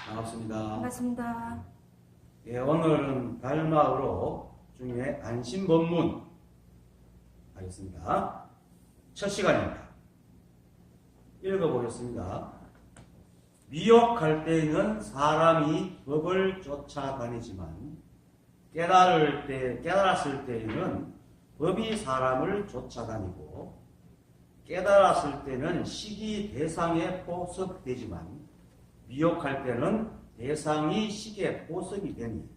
반갑습니다. 반갑습니다. 예, 오늘은 달마으로 중에 안심법문 하겠습니다. 첫 시간입니다. 읽어보겠습니다. 미혹할 때에는 사람이 법을 쫓아다니지만 깨달았을 때에는 법이 사람을 쫓아다니고 깨달았을 때는 식이 대상에 포섭되지만 미혹할 때는 대상이 식에 포섭이 되니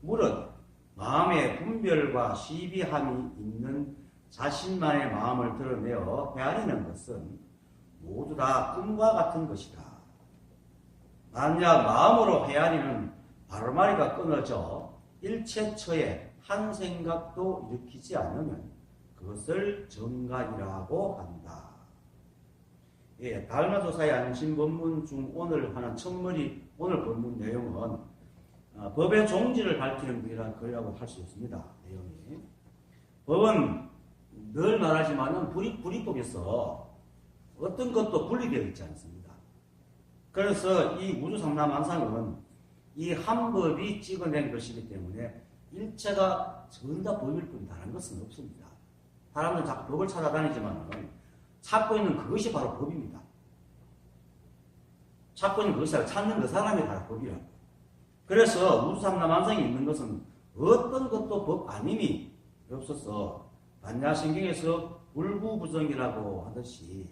무릇 마음의 분별과 시비함이 있는 자신만의 마음을 드러내어 헤아리는 것은 모두 다 꿈과 같은 것이다. 만약 마음으로 헤아리는 바로마리가 끊어져 일체처에 한 생각도 일으키지 않으면 그것을 정각이라고 한다. 예, 달마조사의 안심법문 중 오늘 하는 첫머리, 오늘 법문 내용은 법의 종지를 밝히는 글이라고 할 수 있습니다. 내용이. 법은 늘 말하지만은 불이법에서 어떤 것도 분리되어 있지 않습니다. 그래서 이 우주상남한상은 이 한 법이 찍어낸 것이기 때문에 일체가 전부 다 법일 뿐 다른 것은 없습니다. 사람들은 자꾸 법을 찾아다니지만은 찾고 있는 그것이 바로 법입니다. 찾고 있는 그것을 찾는 그 사람이 바로 법이라고. 그래서 우주상남한상이 있는 것은 어떤 것도 법 아님이 없어서 반야신경에서 불구부정이라고 하듯이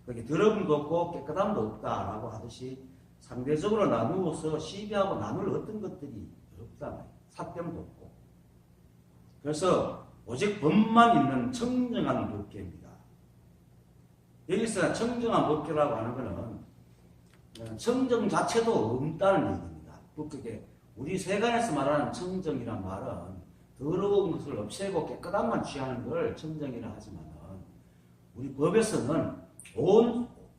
그게 더러움도 없고 깨끗함도 없다라고 하듯이 상대적으로 나누어서 시비하고 나눌 어떤 것들이 없다. 삿됨도 없고. 그래서 오직 법만 있는 청정한 법계입니다. 여기서 청정한 법계라고 하는 것은 청정 자체도 없다는 얘기입니다. 그게 우리 세간에서 말하는 청정이란 말은 더러운 것을 없애고 깨끗함만 취하는 걸 청정이라 하지만 우리 법에서는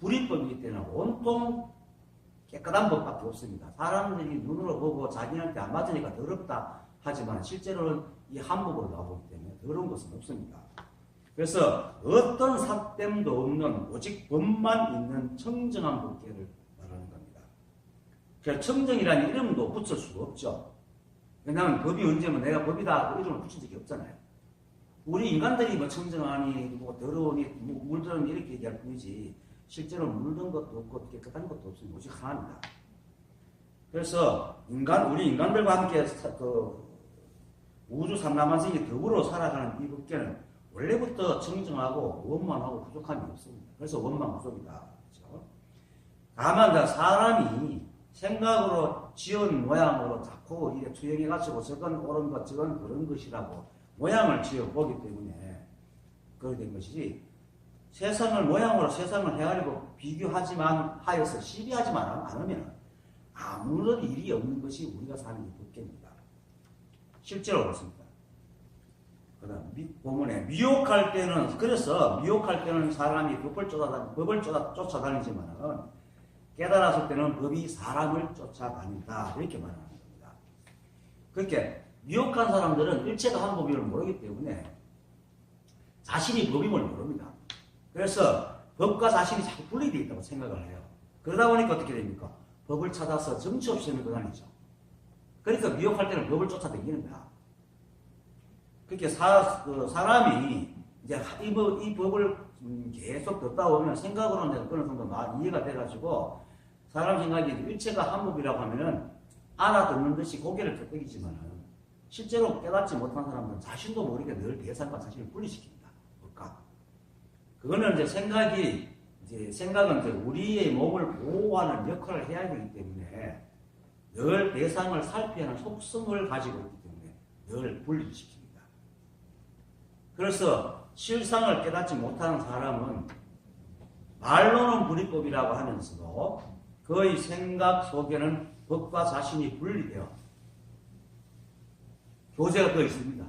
불이법이기 때문에 온통 깨끗한 법밖에 없습니다. 사람들이 눈으로 보고 자기한테 안 맞으니까 더럽다 하지만 실제로는 이 한 법으로 나오기 때문에 더러운 것은 없습니다. 그래서 어떤 삿됨도 없는 오직 법만 있는 청정한 법계를 말하는 겁니다. 그래서 청정이라는 이름도 붙일 수가 없죠. 왜냐하면 법이 언제면 내가 법이다 그 이름을 붙인 적이 없잖아요. 우리 인간들이 뭐 청정하니 뭐 더러우니 뭐 물들으니 이렇게 얘기할 뿐이지 실제로 물든 것도 없고 깨끗한 것도 없습니다. 오직 하나입니다. 그래서 우리 인간들과 함께 우주 삼라만생이 더불어 살아가는 이 법계는 원래부터 청정하고 원만하고 부족함이 없습니다. 그래서 원만부족이다. 그렇죠? 다만 사람이 생각으로 지은 모양으로 자꾸 이래 투영해가지고 저건 옳은 것, 저건 그런 것이라고 모양을 지어보기 때문에 그렇게 된 것이지 세상을 모양으로 세상을 헤아리고 비교하지만 하여서 시비하지만 않으면 아무런 일이 없는 것이 우리가 사는 법계입니다. 실제로 그렇습니다. 그다음 본문에 미혹할 때는 그래서 미혹할 때는 사람이 법을 쫓아다니지만은 깨달았을 때는 법이 사람을 쫓아다닌다 이렇게 말하는 겁니다. 그렇게 미혹한 사람들은 일체가 한 법임을 모르기 때문에 자신이 법임을 모릅니다. 그래서 법과 자신이 자꾸 분리되어 있다고 생각을 해요. 그러다 보니까 어떻게 됩니까? 법을 찾아서 정치 없이 다니죠. 그러니까 미혹할 때는 법을 쫓아다니는 거야. 그렇게 사람이 이제 이 법을 계속 듣다 보면 생각으로는 어느 정도 이해가 돼가지고 사람 생각이 일체가 한 법이라고 하면은 알아듣는 듯이 고개를 끄덕이지만은 실제로 깨닫지 못한 사람들은 자신도 모르게 늘 대상과 자신을 분리시킵니다. 뭘까? 그거는 이제 생각은 이제 우리의 몸을 보호하는 역할을 해야 되기 때문에 늘 대상을 살피는 하는 속성을 가지고 있기 때문에 늘 분리시킵니다. 그래서 실상을 깨닫지 못하는 사람은 말로는 불이법이라고 하면서도 그의 생각 속에는 법과 자신이 분리되어 교재가 더 있습니다.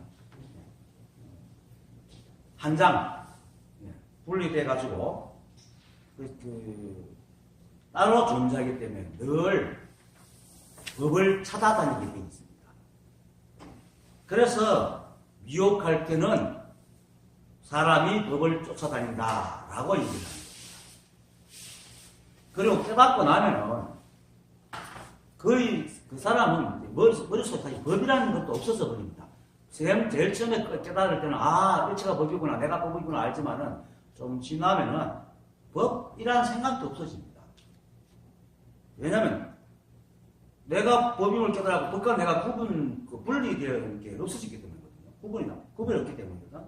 한 장 분리돼가지고 따로 존재하기 때문에 늘 법을 찾아다니게 되어 있습니다. 그래서 미혹할 때는 사람이 법을 쫓아다닌다라고 얘기를 합니다. 그리고 깨닫고 나면은 거의 그 사람은 머릿속에 사실 법이라는 것도 없어서 버립니다. 제일 처음에 깨달을 때는 일체가 법이구나, 내가 법이구나 알지만은 좀 지나면은 법이라는 생각도 없어집니다. 왜냐면 내가 법임을 깨달았고 법과 내가 분리되는 게 없어지기 때문이거든요. 구분이 없기 때문이거든.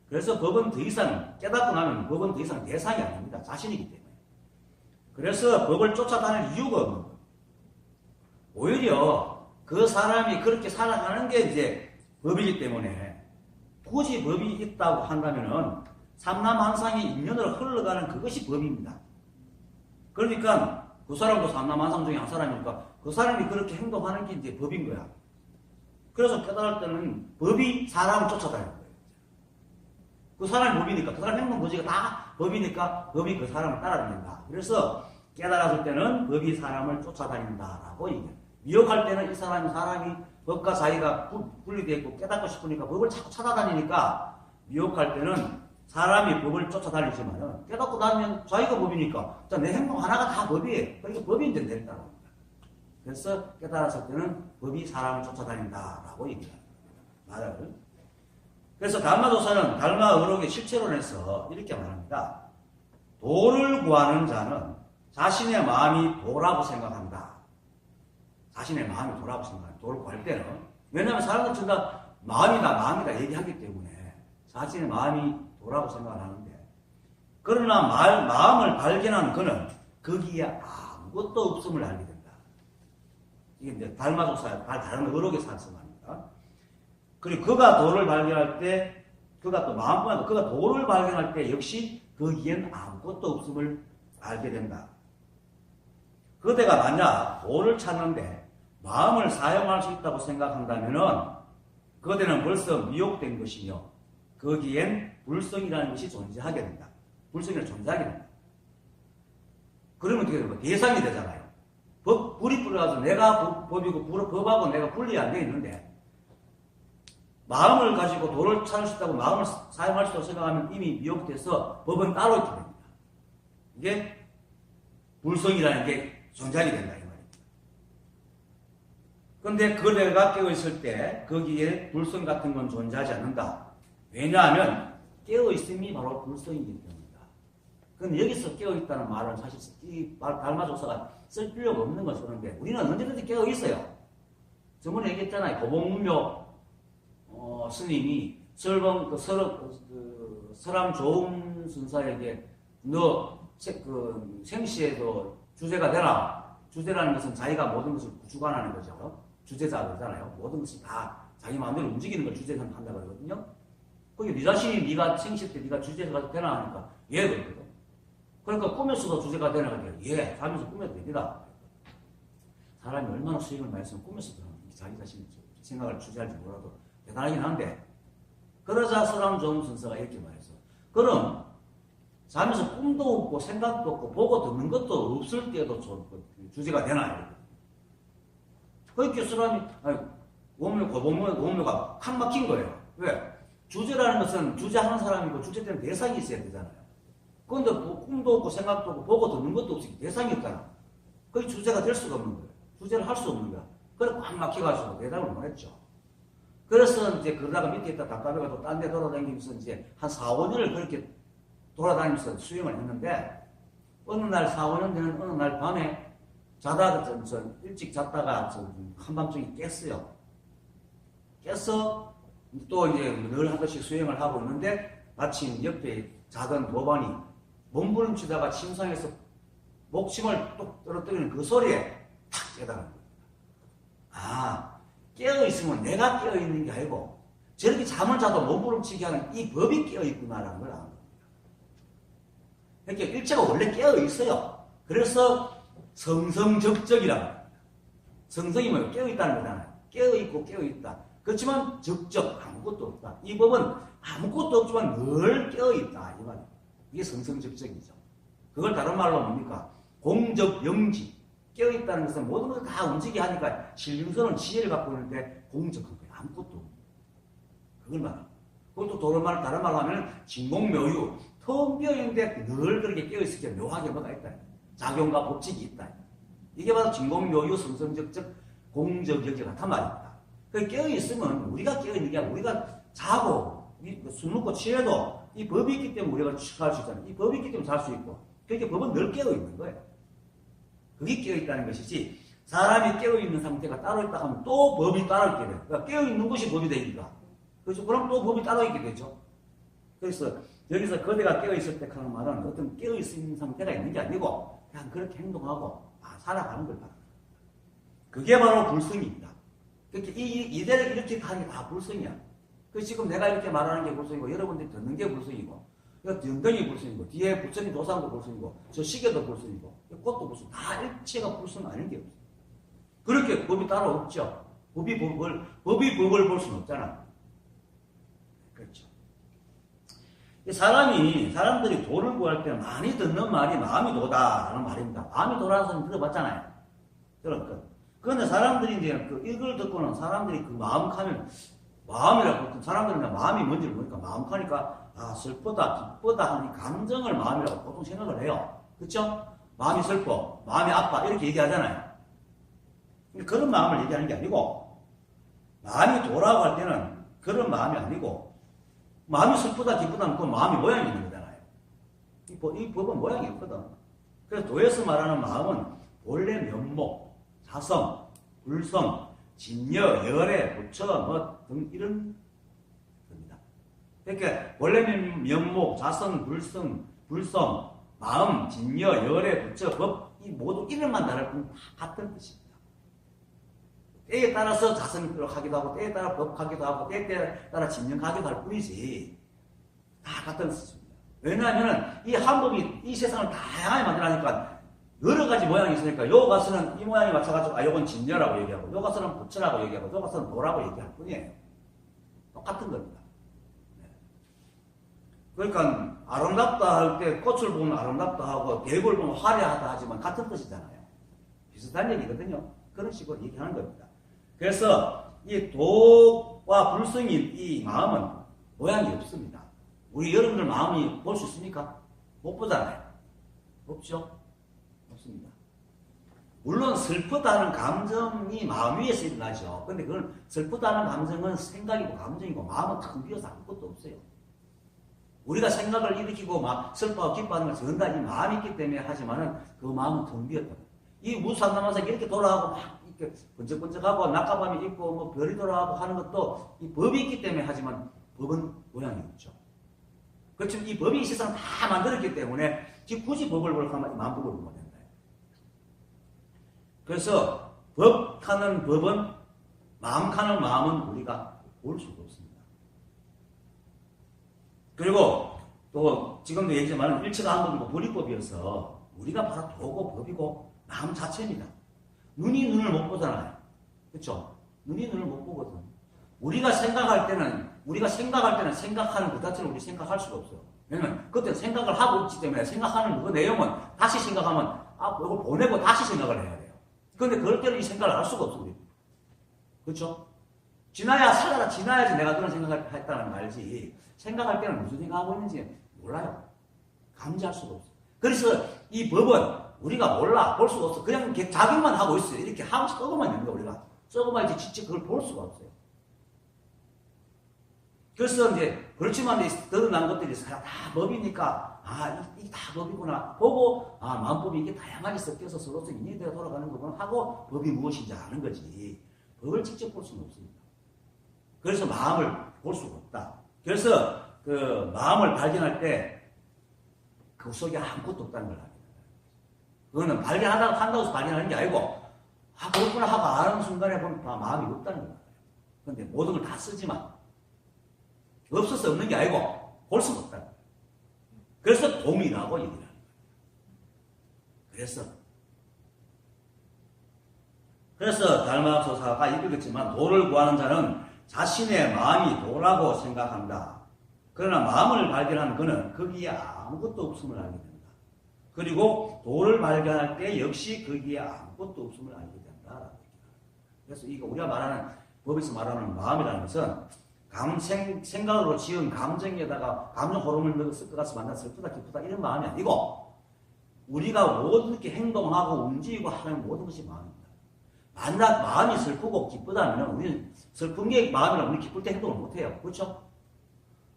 그래서 법은 더 이상 깨닫고 나면 법은 더 이상 대상이 아닙니다. 자신이기 때문에. 그래서 법을 쫓아다닐 이유가 없는 거예요. 오히려 그 사람이 그렇게 살아가는 게 이제 법이기 때문에 굳이 법이 있다고 한다면은 삼남한상의 인연으로 흘러가는 그것이 법입니다. 그러니까 그 사람도 삼남한상 중에 한 사람이니까 그 사람이 그렇게 행동하는 게 이제 법인 거야. 그래서 깨달을 때는 법이 사람을 쫓아다니는 거예요. 그 사람이 법이니까 그 사람 행동 거지가 다 법이니까 법이 그 사람을 따라다닌다. 그래서 깨달았을 때는 법이 사람을 쫓아다닌다라고 얘기해요. 미혹할 때는 이 사람이 법과 자기가 분리되어 있고 깨닫고 싶으니까 법을 자꾸 찾아다니니까 미혹할 때는 사람이 법을 쫓아다니지만 깨닫고 나면 자기가 법이니까 내 행동 하나가 다 법이에요. 그러니까 법이 이제 내렸다고 합니다. 그래서 깨달았을 때는 법이 사람을 쫓아다닌다라고 얘기합니다. 말을. 그래서 달마조사는 달마의록의 실체론에서 이렇게 말합니다. 도를 구하는 자는 자신의 마음이 도라고 생각한다. 자신의 마음이 도라고 생각한다. 도를 구할 때는. 왜냐하면 사람들 전부 다 마음이다 얘기하기 때문에 자신의 마음이 도라고 생각을 하는데, 그러나 마음을 발견한 그는 거기에 아무것도 없음을 알게 된다. 이게 이제 달마조사, 다른 의록에서 말입니다. 그리고 그가 도를 발견할 때, 그가 또 마음뿐만 아니라 그가 도를 발견할 때 역시 거기엔 아무것도 없음을 알게 된다. 그대가 만약 도를 찾는데 마음을 사용할 수 있다고 생각한다면은 그대는 벌써 미혹된 것이며 거기엔 불성이라는 것이 존재하게 된다. 불성이 존재하게 된다. 그러면 어떻게 되는 거야? 대상이 되잖아요. 불이 뿌려가지고 내가 법이고 법하고 내가 분리 안 되어 있는데 마음을 가지고 도를 찾을 수 있다고 마음을 사용할 수 있다고 생각하면 이미 미혹돼서 법은 따로 있게 됩니다. 이게 불성이라는 게 존재하게 된다 이 말입니다. 그런데 그대가 깨어있을 때 거기에 불성 같은 건 존재하지 않는다. 왜냐하면 깨어있음이 바로 불성이기 때문이다. 그런데 여기서 깨어있다는 말은 사실 이 달마조사가 쓸 필요가 없는 걸 쓰는데 우리는 언제든지 깨어있어요. 저번에 얘기했잖아요. 고봉문묘 스님이 서람 좋은 순사에게 너 생시에도 주제가 되라. 주제라는 것은 자기가 모든 것을 주관하는 거죠. 주제자 그러잖아요. 모든 것을 다 자기 마음대로 움직이는 걸 주제자 한다 그러거든요. 거기 네 자신이 네가 생시 때 네가 주제가 되나 하니까 예 그러거든. 그러니까 꿈에서도 주제가 되나 하니까 예 자면서 꿈에도 됩니다. 사람이 얼마나 수익을 많이 했으면 꿈에서도 자기 자신이 생각을 주제할지 몰라도 대단하긴 한데, 그러자 서람 좋은 순서가 이렇게 말해서 그럼 자면서 꿈도 없고 생각도 없고 보고 듣는 것도 없을 때도 주제가 되나? 그렇게 사람이 고봉묘가 칸 막힌 거예요. 왜? 주제라는 것은 주제하는 사람이고 주제되는 대상이 있어야 되잖아요. 그런데 꿈도 없고 생각도 없고 보고 듣는 것도 없이 대상이 없잖아. 그게 주제가 될 수가 없는 거예요. 주제를 할 수 없는 거야. 그래 꽉 막혀가지고 대답을 못 했죠. 그래서 이제 그러다가 밑에 있다 답답해가 또 딴 데 돌아다니면서 이제 한 4, 5년을 그렇게 돌아다니면서 수행을 했는데, 어느 날 4, 5년 되는 어느 날 밤에 자다가 일찍 잤다가 한밤중에 깼어요. 깨서 또 이제 늘 하듯이 수행을 하고 있는데 마침 옆에 작은 도반이 몸부림치다가 침상에서 목침을 뚝 떨어뜨리는 그 소리에 탁 깨달은 겁니다. 깨어있으면 내가 깨어있는 게 아니고 저렇게 잠을 자도 몸부림치게 하는 이 법이 깨어있구나라는 걸 아는 겁니다. 그러니까 일체가 원래 깨어있어요. 그래서 성성적적이라고 합니다. 성성이 뭐예요? 깨어있다는 거잖아요. 깨어있고 깨어있다. 그렇지만 적적 아무것도 없다. 이 법은 아무것도 없지만 늘 깨어있다 이 말이에요. 이게 성성적적이죠. 그걸 다른 말로 뭡니까? 공적영지. 깨어있다는 것은 모든 것을 다 움직이게 하니까 신림선은 지혜를 갖고 있는데 공적한 거예요. 아무것도 없는 거예요. 그걸 말해요. 그것도 다른 말로 하면 진공묘유. 텅 비어있는데 늘 그렇게 깨어있을 때 묘하게 뭐가 있다. 작용과 법칙이 있다. 이게 바로 진공묘유 성성적적 공적역이 같단 말입니다. 그 깨어있으면 우리가 깨어있는 게 아니라 우리가 자고 술 먹고 취해도 이 법이 있기 때문에 우리가 할 수 있잖아요. 이 법이 있기 때문에 살 수 있고 그렇게 법은 늘 깨어있는 거예요. 그게 깨어있다는 것이지 사람이 깨어있는 상태가 따로 있다 하면 또 법이 따로 있게 돼요. 그러니까 깨어있는 것이 법이 되니까. 그래서 그럼 또 법이 따로 있게 되죠. 그래서 여기서 거대가 깨어있을 때 하는 말은 어떤 깨어있는 상태가 있는 게 아니고 그냥 그렇게 행동하고 살아가는 걸 말합니다. 그게 바로 불성입니다. 그렇게 이대로 이렇게 하는 게 다 불성이야. 그 지금 내가 이렇게 말하는 게 불성이고 여러분들이 듣는 게 불성이고 연등이 불성이고 뒤에 부처님 도상도 불성이고 저 시계도 불성이고 꽃도 불성 다 일체가 불성 아닌 게 없어요. 그렇게 법이 따로 없죠. 법이 법을 볼 수는 없잖아. 그렇죠. 사람들이 도를 구할 때 많이 듣는 말이 마음이 도다라는 말입니다. 마음이 도라는 소리 들어봤잖아요. 그런데 사람들이 이제 이걸 듣고는 사람들이 그 마음이라고 사람들은 마음이 뭔지를 모르니까 마음 하니까 슬프다, 기쁘다 하는 감정을 마음이라고 보통 생각을 해요. 그렇죠? 마음이 슬퍼, 마음이 아파 이렇게 얘기하잖아요. 그런 마음을 얘기하는 게 아니고 마음이 도라고 할 때는 그런 마음이 아니고 마음이 슬프다, 기쁘다는 그 마음이 모양이 있는 거잖아요. 이 법은 모양이 없거든. 그래서 도에서 말하는 마음은 본래 면목, 사성, 불성, 진여, 열애, 부처 등 이런 겁니다. 그러니까 원래 면목, 자성, 불성, 마음, 진여, 열애, 부처, 법 이 모두 이름만 다를 뿐 다 같은 뜻입니다. 때에 따라서 자성하기도 하고 때에 따라 법하기도 하고 때에 따라 진영하기도 할 뿐이지 다 같은 뜻입니다. 왜냐하면 이 한법이 이 세상을 다양하게 만들어내니까 여러 가지 모양이 있으니까 요 가서는 이 모양에 맞춰가지고 요건 진여라고 얘기하고 요 가서는 부처라고 얘기하고 요 가서는 도라고 얘기할 뿐이에요. 똑같은 겁니다. 네. 그러니까 아름답다 할 때 꽃을 보면 아름답다 하고 대골 보면 화려하다 하지만 같은 뜻이잖아요. 비슷한 얘기거든요. 그런 식으로 얘기하는 겁니다. 그래서 이 도와 불성이 이 마음은 모양이 없습니다. 우리 여러분들 마음이 볼 수 있습니까? 못 보잖아요. 없죠? 없습니다. 물론 슬프다는 감정이 마음 위에서 일어나죠. 근데 그건 슬프다는 감정은 생각이고 감정이고 마음은 텅 비어서 아무것도 없어요. 우리가 생각을 일으키고 막 슬퍼하고 기뻐하는 걸 전부 다 이 마음이 있기 때문에 하지만은 그 마음은 텅 비었다. 이 우주상담하면서 이렇게 돌아가고 막 이렇게 번쩍번쩍하고 낮과밤이 있고 뭐 별이 돌아가고 하는 것도 이 법이 있기 때문에 하지만 법은 모양이 없죠. 그렇지만 이 법이 이 세상을 다 만들었기 때문에 굳이 법을 보려고 하면 마음법을 보면 된다. 그래서 법하는 법은 마음하는 마음은 우리가 볼 수가 없습니다. 그리고 또 지금도 얘기했지만 일체가 한 법이고 불이법이어서 우리가 바로 도고 법이고 마음 자체입니다. 눈이 눈을 못 보잖아요. 그렇죠? 눈이 눈을 못 보거든. 우리가 생각할 때는 생각하는 그 자체를 우리 생각할 수가 없어요. 왜냐면 그때 생각을 하고 있기 때문에 생각하는 그 내용은 다시 생각하면 이걸 보내고 다시 생각을 해야 돼요. 그런데 그럴 때는 이 생각을 할 수가 없어 우리. 그렇죠? 지나야지 내가 그런 생각을 했다는 걸 알지. 생각할 때는 무슨 생각하고 있는지 몰라요. 감지할 수가 없어. 그래서 이 법은 우리가 몰라. 볼 수가 없어. 그냥 작용만 하고 있어요. 이렇게 하고 썩어만 있는 거야, 우리가. 썩어만 이제 직접 그걸 볼 수가 없어요. 그래서 이제, 그렇지만 드러난 것들이 다 법이니까, 이게 다 법이구나. 보고, 마음법이 이게 다양하게 섞여서 서로서 인연이 돌아가는 거구나 하고, 법이 무엇인지 아는 거지. 법을 직접 볼 수는 없습니다. 그래서 마음을 볼 수가 없다. 그래서 그 마음을 발견할 때, 그 속에 아무것도 없다는 걸 압니다. 그거는 한다고 해서 발견하는 게 아니고, 그렇구나 하고 아는 순간에 보면 다 마음이 없다는 거예요. 그런데 모든 걸 다 쓰지만, 없어서 없는 게 아니고, 볼 수가 없다는 거예요. 그래서 동이라고 얘기를 합니다. 그래서 달마소사가 이르겠지만, 도를 구하는 자는 자신의 마음이 도라고 생각한다. 그러나 마음을 발견한 그는 거기에 아무것도 없음을 알게 된다. 그리고 도를 발견할 때 역시 거기에 아무것도 없음을 알게 된다. 그래서 이거 우리가 말하는 법에서 말하는 마음이라는 것은 생각으로 지은 감정에다가 감정 호르몬을 섞어가서 만난 슬프다 기쁘다 이런 마음이 아니고 우리가 모든 게 행동하고 움직이고 하는 모든 것이 마음입니다. 만약 마음이 슬프고 기쁘다면 우리는 슬픈 게 마음이라 우리 기쁠 때 행동을 못해요. 그렇죠?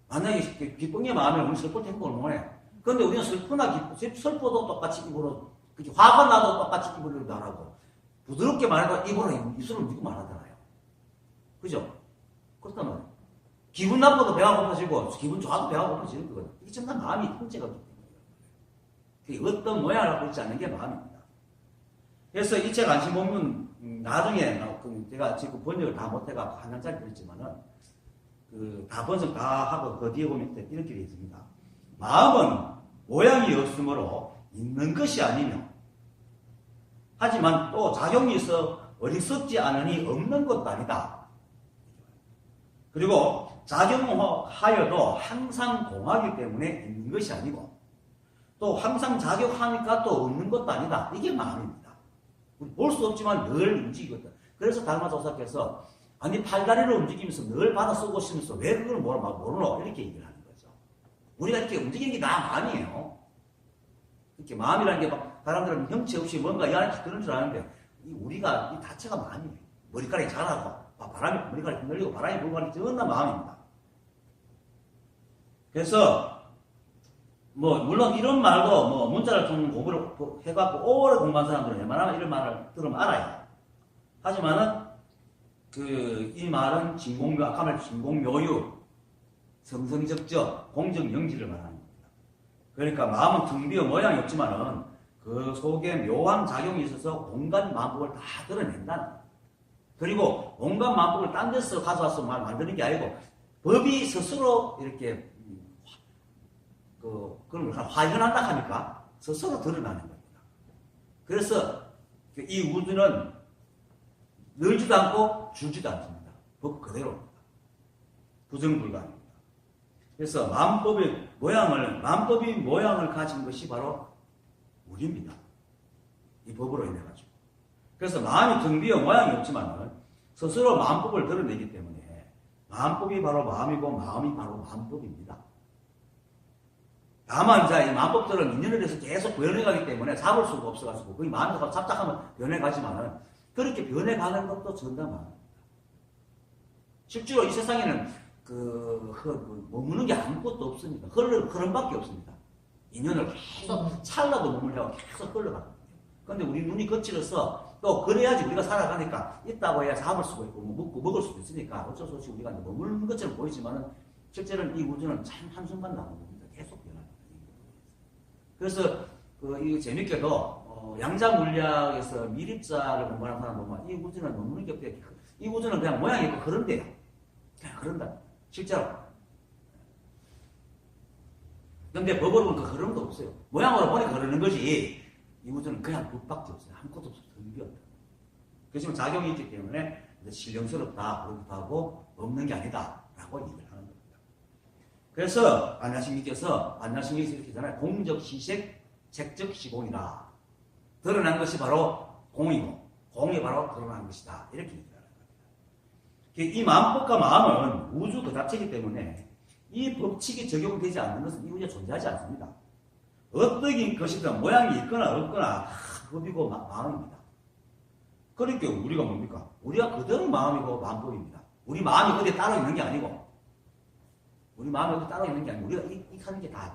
만약에 기쁜 게 마음이라 우리 슬플 때 행동을 못해요. 그런데 우리는 슬퍼도 똑같이 입으로, 화가 나도 똑같이 입으로 말하고, 부드럽게 말해도 입으로 입술을 움직이고 말하잖아요. 그죠? 그렇단 말이에요. 기분 나빠도 배가 고파지고, 기분 좋아도 배가 고파지는 거거든요. 이게 전부 다 마음이 통제가 되는 거예요. 어떤 모양을 갖고 있지 않는 게 마음입니다. 그래서 이 책 안심 본문, 나중에, 제가 지금 번역을 다 못해가 한 장짜리 그랬지만은, 다 번역 다 하고 그 뒤에 보면 이렇게 되어 있습니다. 마음은 모양이 없으므로 있는 것이 아니며, 하지만 또 작용이 있어 어리석지 않으니 없는 것도 아니다. 그리고 작용하여도 항상 공하기 때문에 있는 것이 아니고, 또 항상 작용하니까 또 없는 것도 아니다. 이게 마음입니다. 볼 수 없지만 늘 움직이거든. 그래서 달마조사께서 아니 팔다리를 움직이면서 늘 받아 쓰고 있으면서 왜 그걸 모르노? 이렇게 얘기를 하는 거죠. 우리가 이렇게 움직이는 게 다 마음이에요. 이렇게 마음이라는 게 막 사람들은 형체 없이 뭔가 이 안에 그런 줄 아는데 우리가 이 자체가 마음이에요. 머리카락이 자라고 바람이 머리카락이 흔들리고 바람이 불고 하는 게 전부 다 마음입니다. 그래서 물론 이런 말도 문자를 통해 공부를 해갖고 오래 공부한 사람들은 웬만하면 이런 말을 들으면 알아요. 하지만은 이 말은 아까 말한 진공묘유, 성성적적, 공정영지를 말하는 겁니다. 그러니까 마음은 텅 비어 모양이 없지만은 그 속에 묘한 작용이 있어서 온갖 만법을 다 드러낸다는 거예요. 그리고 온갖 만법을 딴 데서 가져와서 만드는 게 아니고 법이 스스로 이렇게 그런 걸 화현한다 하니까 스스로 드러나는 겁니다. 그래서 이 우주는 늘지도 않고 줄지도 않습니다. 법 그대로입니다. 부정불가입니다. 그래서 마음법이 모양을 가진 것이 바로 우리입니다. 이 법으로 인해 가지고. 그래서 마음이 텅 비어 모양이 없지만 스스로 마음법을 드러내기 때문에 마음법이 바로 마음이고 마음이 바로 마음법입니다. 다만 이 마음법들은 인연에 대해서 계속 변해가기 때문에 잡을 수가 없어가지고 거의 마음이 잡작하면 변해가지만은 그렇게 변해가는 것도 전다 마음입니다. 실제로 이 세상에는 머무는 게 아무것도 없습니다. 흐름밖에 없습니다. 인연을 계속 찰나도 머물려고 계속 흘러가거든요. 그런데 우리 눈이 거칠어서 또 그래야지 우리가 살아가니까 있다고 해야 잡을 수가 있고 먹을 수도 있으니까 어쩔 수 없이 우리가 머무는 것처럼 보이지만은 실제로는 이 우주는 참 한순간 나오는 겁니다. 계속 변합니다. 그래서 이 재밌게도 양자 물리학에서 미립자를 공부하는 사람 보면 이 우주는 머무는 게 없대요. 이 우주는 그냥 모양이 있고 그런데요. 그냥 그런다. 실제로. 근데 법으로 보면 그 흐름도 없어요. 모양으로 보니까 흐르는 거지. 이 우주는 그냥 법밖에 없어요. 아무것도 없어요. 텅비었다. 그렇지만 작용이 있기 때문에 신령스럽다. 그렇기도 하고 없는 게 아니다. 라고 얘기를 하는 겁니다. 그래서 안야심리께서 이렇게 하잖아요. 공적 시색, 색적 시공이다. 드러난 것이 바로 공이고 공이 바로 드러난 것이다. 이렇게 얘기를 하는 겁니다. 이 마음법과 마음은 우주 그 자체이기 때문에 이 법칙이 적용되지 않는 것은 이 우주에 존재하지 않습니다. 어떤 것이든 모양이 있거나 없거나 법이고 마음입니다. 그러니까 우리가 뭡니까? 우리가 그대로 마음이고 마음법입니다. 우리 마음이 어디에 따로 있는 게 아니고 우리가 이 하는 게 다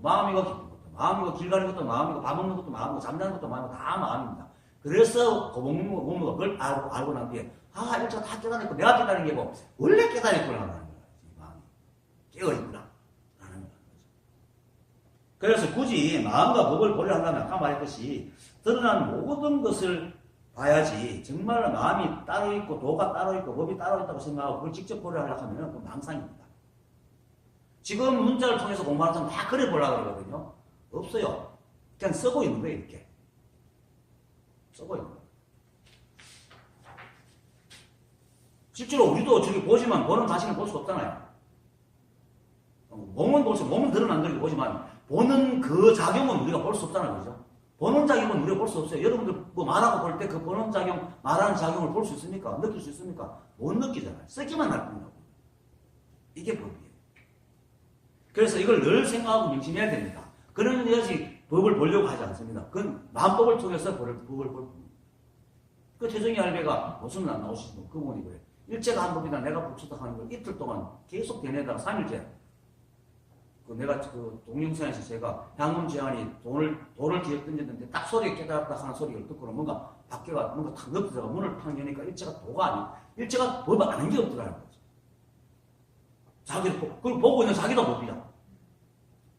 마음이고 기쁜 것도 마음이고 길 가는 것도 마음이고 밥 먹는 것도 마음이고 잠자는 것도 마음이고 다 마음입니다. 그래서 먹는 거 그걸 알고 난 뒤에 일차 다 깨달았고 내가 깨달은 게고 원래 깨달았구나 하는 거야. 마음이 깨어있구나 라는 거죠. 그래서 굳이 마음과 법을 보려 한다면 아까 말했듯이 드러난 모든 것을 봐야지 정말 마음이 따로 있고 도가 따로 있고 법이 따로 있다고 생각하고 그걸 직접 보려 하려고 하면 그건 망상입니다. 지금 문자를 통해서 공부하는 사람 다 그래 보려고 그러거든요. 없어요. 그냥 쓰고 있는 거예요. 이렇게 쓰고 있는 거예요. 실제로 우리도 저기 보지만 보는 자신을 볼 수 없잖아요. 몸은 드러난 걸 보지만 보는 그 작용은 우리가 볼 수 없다는 거죠. 보는 작용은 우리가 볼 수 없어요. 여러분들 말하고 볼 때 그 보는 작용, 말하는 작용을 볼 수 있습니까? 느낄 수 있습니까? 못 느끼잖아요. 쓰기만 할 뿐이라고. 이게 법이에요. 그래서 이걸 늘 생각하고 명심해야 됩니다. 그런 것이 법을 보려고 하지 않습니다. 그건 마음법을 통해서 법을 볼 뿐입니다. 그 태종의 할배가 무슨 안 나오시고 그분이 그래. 일제가 한 법이다 내가 붙였다 하는 걸 이틀 동안 계속 되뇌다가 3일째 내가 그 동영상에서 제가 향문 제한이 돌을 뒤에 던졌는데 딱 소리가 깨달았다 하는 소리를 듣고는 뭔가 밖에가 뭔가 탁 엎드려가 문을 탁 여니까 일제가 도가 아니고 일제가 법을 아는 게 없더라는 거죠. 그걸 보고 있는 자기도 법이야.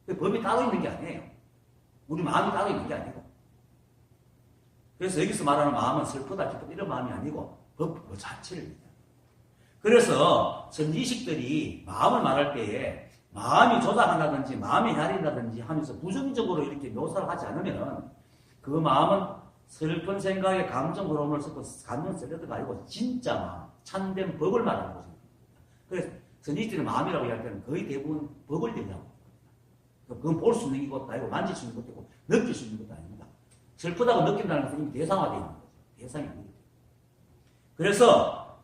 법이 따로 있는 게 아니에요. 우리 마음이 따로 있는 게 아니고. 그래서 여기서 말하는 마음은 슬프다, 기쁘다 이런 마음이 아니고 법 그 자체를 얘기해요. 그래서 선지식들이 마음을 말할 때에 마음이 조작한다든지 마음이 헤아린다든지 하면서 부정적으로 이렇게 묘사를 하지 않으면 그 마음은 슬픈 생각에 감정 호르몬을 섞고 감정 샐러드가 아니고 진짜 마음, 참된 법을 말하는 거죠. 그래서 선지식들이 마음이라고 이야기할 때는 거의 대부분 법을 얘기하고 그건 볼 수 있는 것도 아니고 만질 수 있는 것도 아니고 느낄 수 있는 것도 아닙니다. 슬프다고 느낀다는 것은 이미 대상화되어 있는 거죠. 대상이 아니기 때문에. 그래서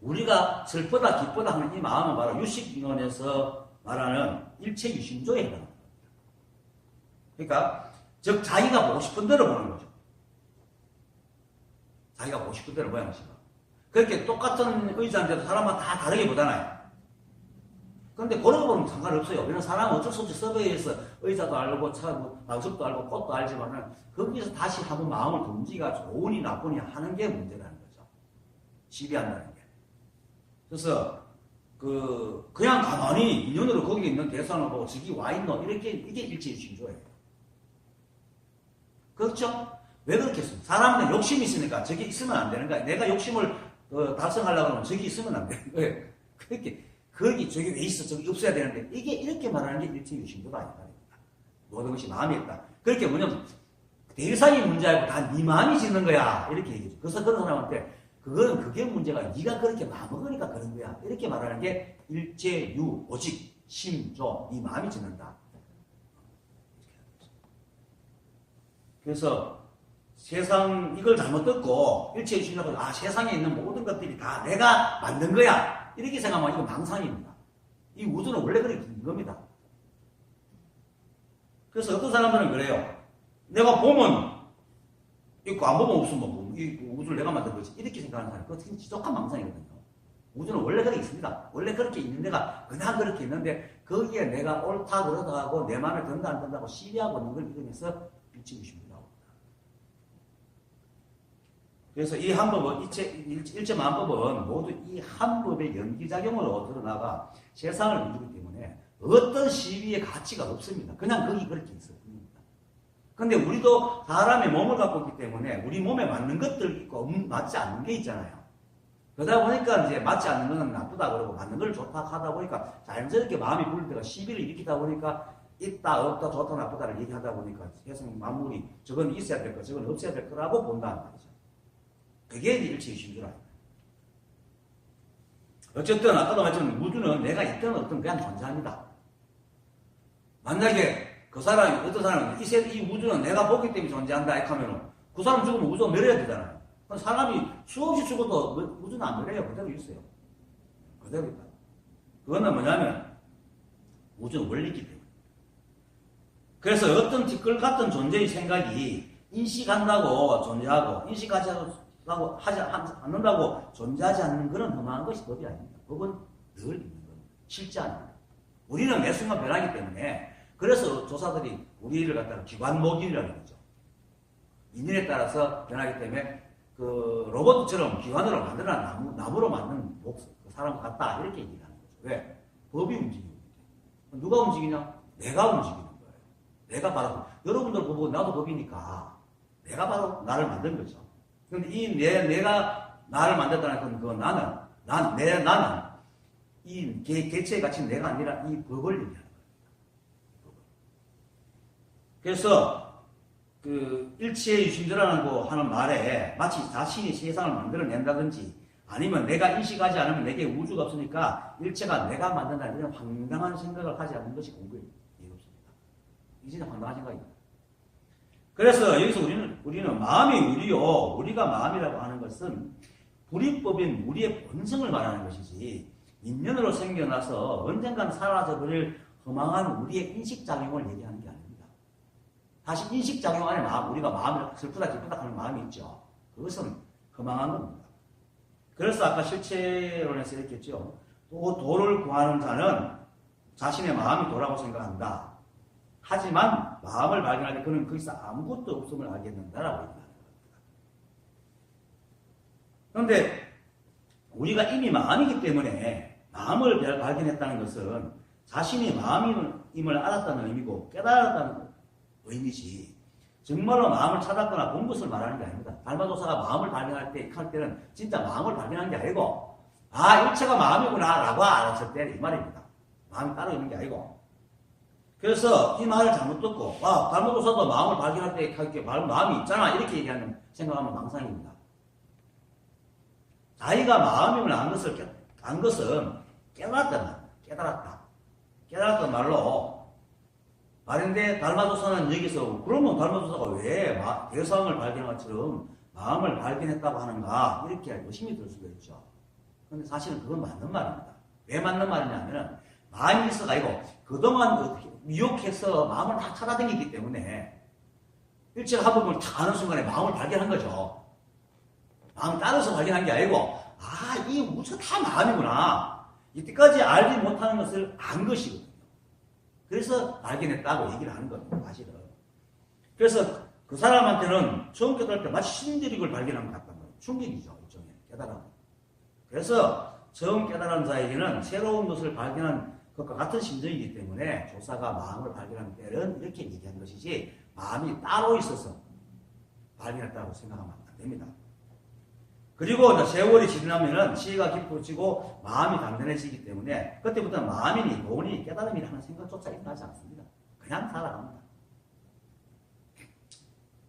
우리가 슬프다 기쁘다 하는 이 마음은 바로 유식론에서 말하는 일체유심조에 해당합니다. 그러니까 즉 자기가 보고 싶은 대로 보는 거죠. 자기가 보고 싶은 대로 모양식을. 그렇게 똑같은 의자인데도 사람은 다 다르게 보잖아요. 그런데 그런 거 보면 상관없어요. 왜냐면 사람은 어쩔 수 없이 서버에서 의자도 알고 방석도 알고 꽃도 알지만은 거기서 다시 한번 마음을 움직이가 좋으니 나쁘니 하는 게 문제라는 거죠. 지배한다는 게. 그래서 그냥 가만히 인연으로 거기 있는 대상을 보고 저기 와 있노 이게 일체유심조예요. 그렇죠? 왜 그렇겠습니까? 사람은 욕심이 있으니까 저기 있으면 안 되는 거야. 내가 욕심을 달성하려고 하면 저기 있으면 안 되는 거예요. 그렇게 저기 왜 있어? 저기 없어야 되는데 이게 이렇게 말하는 게 일체유심조가 아니다. 모든 것이 마음에 있다. 그렇게 뭐냐면 대상이 문제고 다 네 마음이 짓는 거야 이렇게 얘기죠. 그래서 그런 사람한테 그게 문제가 네가 그렇게 마음먹으니까 그런 거야 이렇게 말하는 게 일체유 오직 심조 네 마음이 짓는다. 그래서 세상 이걸 잘못 듣고 일체유심이라고 세상에 있는 모든 것들이 다 내가 만든 거야 이렇게 생각하면 이건 망상입니다. 이 우주는 원래 그렇게 있는 겁니다. 그래서 어떤 사람들은 그래요. 내가 보면 있고 안 보면 없으면 이 우주를 내가 만든 거지 이렇게 생각하는 사람이 그것은 지독한 망상이거든요. 우주는 원래 그렇게 있습니다. 원래 그렇게 있는 데가 그냥 그렇게 있는데 거기에 내가 옳다 그러다 하고 내 마음을 든다 안 든다고 시비하고 있는 걸 믿으면서 일체유심이라고 합니다. 그래서 이 한법은 일체만법은 모두 이 한법의 연기작용으로 드러나가 세상을 이루기 때문에 어떤 시비의 가치가 없습니다. 그냥 거기 그렇게 있을 뿐입니다. 근데 우리도 사람의 몸을 갖고 있기 때문에 우리 몸에 맞는 것들 있고 맞지 않는 게 있잖아요. 그러다 보니까 이제 맞지 않는 거는 나쁘다 그러고 맞는 걸 좋다 하다 보니까 자연스럽게 마음이 부를 때가 시비를 일으키다 보니까 있다 없다 좋다 나쁘다를 얘기하다 보니까 세상 만물이 저건 있어야 될 거 저건 없어야 될 거라고 본다는 말이죠. 그게 일체유심조라. 어쨌든 아까도 말했지만 우주는 내가 있든 없든 그냥 존재합니다. 만약에 어떤 사람은 이 우주는 내가 보기 때문에 존재한다 이렇게 하면은 그 사람 죽으면 우주가 멸해야 되잖아요. 사람이 수없이 죽어도 우주는 안 멸해요. 그대로 있어요. 그대로 있다. 그거는 뭐냐면 우주는 원리있기 때문에. 그래서 어떤 티끌 같은 존재의 생각이 인식한다고 존재하고 인식하지 않는다고 존재하지 않는 것은 험한 것이 법이 아닙니다. 법은 늘 있는 겁니다. 실제하는 겁니다. 우리는 매 순간 변하기 때문에 그래서 조사들이 우리를 갖다가 기관목인이라는 거죠. 인연에 따라서 변하기 때문에 그 로봇처럼 기관으로 만들어낸 나무로 만든 사람 같다 이렇게 얘기하는 거죠. 왜? 법이 움직이는 거죠. 누가 움직이냐? 내가 움직이는 거예요. 내가 바로 여러분들 보고 나도 법이니까 내가 바로 나를 만든 거죠. 그런데 내가 나를 만들었다는 건 나는 이 개체의 가치는 내가 아니라 이 법을 얘기하는 거예요. 그래서 그 일체유심조라는 거 하는 말에 마치 자신이 세상을 만들어낸다든지 아니면 내가 인식하지 않으면 내게 우주가 없으니까 일체가 내가 만든다는 이런 황당한 생각을 하지 않는 것이 공부에 이롭습니다. 이 진짜 황당한 생각입니다. 그래서 여기서 우리는 마음이 우리요, 우리가 마음이라고 하는 것은 불이법인 우리의 본성을 말하는 것이지 인연으로 생겨나서 언젠간 사라져버릴 허망한 우리의 인식작용을 얘기하는 게 아닙니다. 다시 인식작용 안에 우리가 마음이 슬프다 기쁘다 하는 마음이 있죠. 그것은 허망한 겁니다. 그래서 아까 실체론에서 얘기했죠. 또 도를 구하는 자는 자신의 마음이 도라고 생각한다. 하지만 마음을 발견할 때 그는 거기서 아무것도 없음을 알겠는다라고 얘기하는 겁니다. 그런데 우리가 이미 마음이기 때문에 마음을 발견했다는 것은 자신이 마음임을 알았다는 의미고 깨달았다는 의미지, 정말로 마음을 찾았거나 본 것을 말하는 게 아닙니다. 달마도사가 마음을 발견할 때는 진짜 마음을 발견한 게 아니고, 일체가 마음이구나 라고 알았을 때 이 말입니다. 마음이 따로 있는 게 아니고. 그래서 이 말을 잘못 듣고 달마도사도 마음을 발견할 때 마음이 있잖아 이렇게 얘기하는 생각하면 망상입니다. 자기가 마음임을 안 것은 깨달았단 말로 말인데, 달마도사는 여기서 그러면 달마도사가 왜 대상을 발견한 것처럼 마음을 발견했다고 하는가 이렇게 의심이 들 수가 있죠. 그런데 사실은 그건 맞는 말입니다. 왜 맞는 말이냐면 마음이 있어가 아니고 그동안 미혹해서 마음을 다 찾아다니기 때문에 일체가 합법을 다 아는 순간에 마음을 발견한 거죠. 마음 따라서 발견한 게 아니고 이 우선 다 마음이구나. 이때까지 알지 못하는 것을 안 것이거든요. 그래서 발견했다고 얘기를 하는 겁니다. 사실은. 그래서 그 사람한테는 처음 깨달을 때 마치 신들익을 발견한 것 같단 말이에요. 충격이죠. 일종의 깨달음. 그래서 처음 깨달은 자에게는 새로운 것을 발견한 것과 같은 심정이기 때문에 조사가 마음을 발견한 때는 이렇게 얘기한 것이지, 마음이 따로 있어서 발견했다고 생각하면 안 됩니다. 그리고 세월이 지나면은 시가 깊어지고 마음이 단단해지기 때문에 그때부터는 마음이니 돈이 깨달음이라 하는 생각조차 일어나지 않습니다. 그냥 살아갑니다.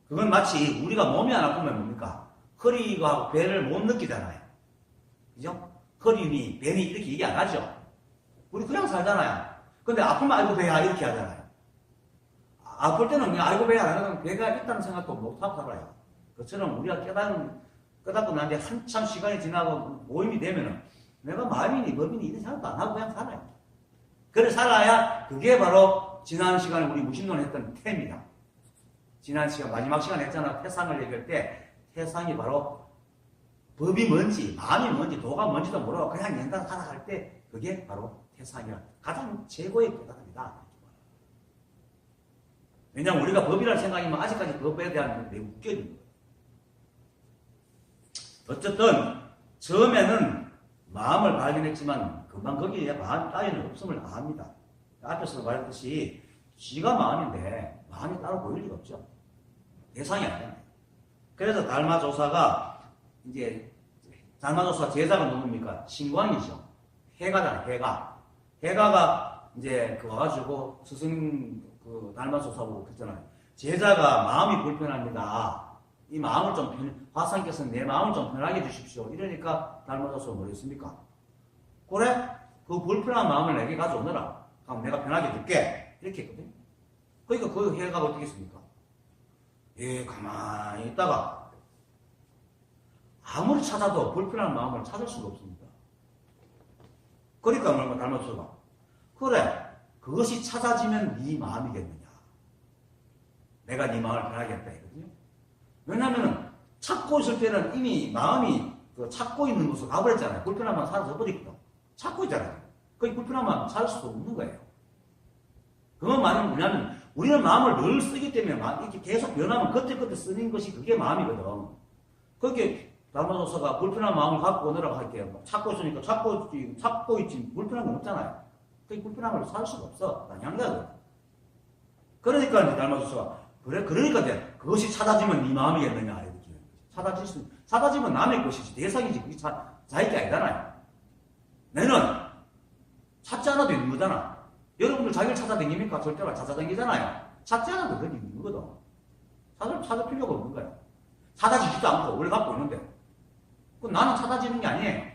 그건 마치 우리가 몸이 안 아프면 뭡니까? 허리가 배를 못 느끼잖아요. 그죠? 허리니 배니 이렇게 얘기 안 하죠. 우리 그냥 살잖아요. 근데 아프면 아이고 배야 이렇게 하잖아요. 아플 때는 그냥 아이고 배야 안 하면 배가 있다는 생각도 못하고 살아요. 그처럼 우리가 깨닫고 나는데 한참 시간이 지나고 모임이 되면은 내가 마음이니 법이니 이런 생각도 안 하고 그냥 살아요. 그래 살아야 그게 바로 지난 시간에 우리 무신론 했던 태입니다. 지난 시간 마지막 시간에 했잖아. 태상을 얘기할 때 태상이 바로 법이 뭔지 마음이 뭔지 도가 뭔지도 모르고 그냥 연단 살아갈 때 그게 바로 태상이야. 가장 최고의 깨달음이다. 왜냐하면 우리가 법이라는 생각이면 아직까지 법에 대한 매우 웃겨진 거예요. 어쨌든 처음에는 마음을 발견했지만 금방 거기에 마음 따위는 없음을 압니다. 앞에서 말했듯이 지가 마음인데 마음이 따로 보일 리가 없죠. 대상이 아니잖아요. 그래서 달마조사가 제자가 누굽니까? 신광이죠. 해가잖아요. 해가가 이제 와가지고 스승 달마조사보고 그랬잖아요. 제자가 마음이 불편합니다. 이 마음을 화상께서 내 마음을 좀 편하게 해주십시오. 이러니까 달마조사가 뭐랬습니까? 그래? 그 불편한 마음을 내게 가져오너라. 그럼 내가 편하게 해줄게. 이렇게 했거든요. 그러니까 그 해가 어떻게 했습니까? 가만히 있다가 아무리 찾아도 불편한 마음을 찾을 수가 없습니다. 그러니까 뭔가 달마조사가 그래, 그것이 찾아지면 네 마음이겠느냐. 내가 네 마음을 편하게 했다 이거든요. 왜냐하면 찾고 있을 때는 이미 마음이 찾고 있는 곳으로 가버렸잖아요. 불편한 마음 사라져 버리거든. 찾고 있잖아요. 그 불편한 마음 찾을 수 없는 거예요. 그건 말은 뭐냐면 우리는 마음을 늘 쓰기 때문에 이렇게 계속 변하면 그때 쓰는 것이 그게 마음이거든. 그렇게 달마조사가 불편한 마음을 갖고 오느라고 할게요. 찾고 있으니까 찾고 있지 불편한 건 없잖아요. 그 불편함을 살 수가 없어. 양가거든. 그러니까 이제 달마조사가 그러니까 이제 그것이 찾아지면 네 마음이겠느냐 이렇게 찾아지면 남의 것이지 대상이지 그게 자기 게 아니잖아요. 내는 찾지 않아도 있는 거잖아. 여러분들 자기를 찾아다닙니까? 절대로 찾아다니잖아요. 찾지 않아도 그건 있는 거거든. 찾을 필요가 없는 거야. 찾아지지도 않고 원래 갖고 있는데 그건 나는 찾아지는 게 아니에요.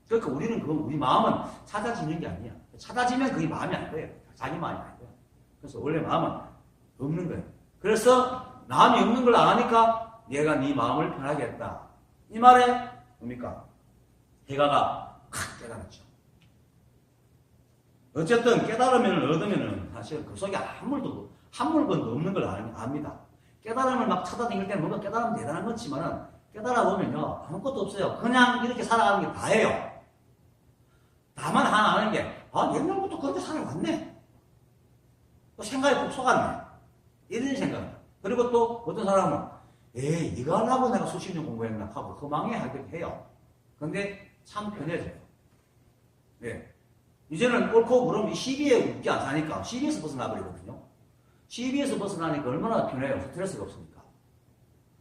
그러니까 우리 마음은 찾아지는 게 아니야. 찾아지면 그게 마음이 아닐 거예요. 자기 마음이 아닐 거예요. 그래서 원래 마음은 없는 거예요. 그래서 마음이 없는 걸 아니까 내가 네 마음을 편하게 했다. 이 말에 뭡니까? 해가가 깨달았죠. 어쨌든 깨달으면 얻으면 사실 그 속에 한 물건도 없는 걸 압니다. 깨달음을 막 찾아다닐 때는 뭔가 깨달으면 대단한 거지만은 깨달아 보면요 아무것도 없어요. 그냥 이렇게 살아가는 게 다예요. 다만 하나 아는 게 옛날부터 그렇게 살아왔네. 생각이 꼭 속았네. 이런 생각. 그리고 또 어떤 사람은 이거 하려고 내가 수십 년 공부했나 하고 허망해 하긴 해요. 근데 참 편해져요. 네. 이제는 옳고 그름 시비에 웃지 않사니까 시비에서 벗어나버리거든요. 시비에서 벗어나니까 얼마나 편해요. 스트레스가 없으니까.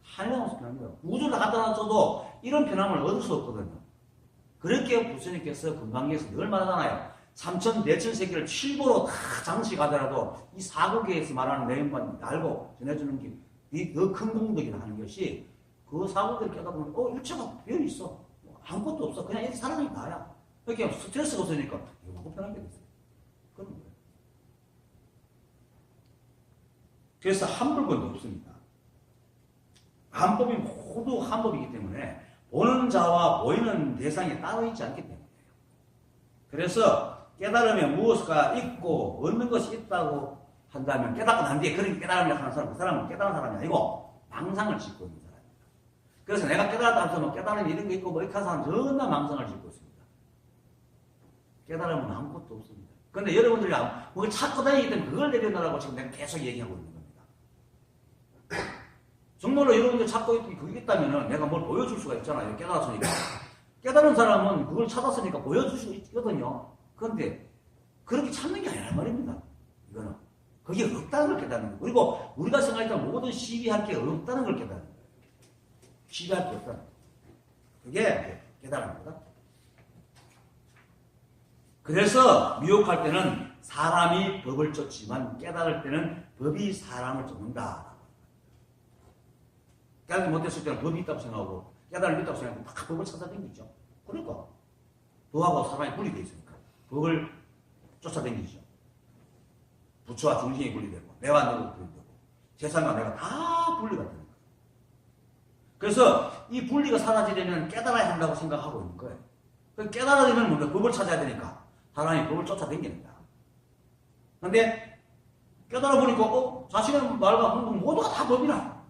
한량없이 편합니다. 우주를 갖다 놔줘도 이런 편함을 얻을 수 없거든요. 그렇게 부처님께서 금강경에서 늘 말하잖아요. 3천, 4천 세계를 칠보로 다 장식하더라도 이 사국에서 말하는 내용만 알고 전해주는 게 더 큰 공덕이라 하는 것이 그 사국을 깨닫보면 일체가 비어있어. 아무것도 없어. 그냥 이렇게 살아가는 게 다야. 그렇게 스트레스가 없으니까 이거 편하게 됐어요. 그런 거예요. 그래서 한 물건도 없습니다. 한법이 모두 한법이기 때문에 보는 자와 보이는 대상이 따로 있지 않기 때문이에요. 그래서 깨달음에 무엇가 있고 얻는 것이 있다고 한다면 깨닫고 난 뒤에 그런 깨달음을 하는 사람, 그 사람은 깨달은 사람이 아니고 망상을 짓고 있는 사람입니다. 그래서 내가 깨달았다 하면서 깨달음이 이런 게 있고 뭐 이렇게 하는 사람은 전부 망상을 짓고 있습니다. 깨달음은 아무것도 없습니다. 그런데 여러분들이 그걸 찾고 다니기 때문에 그걸 내려놓으라고 지금 내가 계속 얘기하고 있는 겁니다. 정말로 여러분들 찾고 있는 그게 있다면 내가 뭘 보여줄 수가 있잖아요. 깨달았으니까. 깨달은 사람은 그걸 찾았으니까 보여줄 수 있거든요. 그런데 그렇게 찾는 게 아니란 말입니다. 이거는. 그게 없다는 걸 깨닫는 거예요. 그리고 우리가 생각했던 모든 시비할 게 없다는 걸 깨닫는 거예요. 시비할 게 없다는 거예요. 그게 깨달은 거다. 그래서 미혹할 때는 사람이 법을 쫓지만 깨달을 때는 법이 사람을 쫓는다. 깨달지 못했을 때는 법이 있다고 생각하고 깨달음이 있다고 생각하고 다 법을 찾아다니죠. 그러니까 법하고 사람이 분리되어 있으니까 법을 쫓아다니죠. 부처와 중생이 분리되고 내와 너가 분리되고 세상과 내가 다 분리가 되는 거예요. 그래서 이 분리가 사라지려면 깨달아야 한다고 생각하고 있는 거예요. 깨달아야 되면 법을 찾아야 되니까 사람이 법을 쫓아다니는 거야. 근데 깨달아 보니까 자신의 말과 행동 모두가 다 법이라.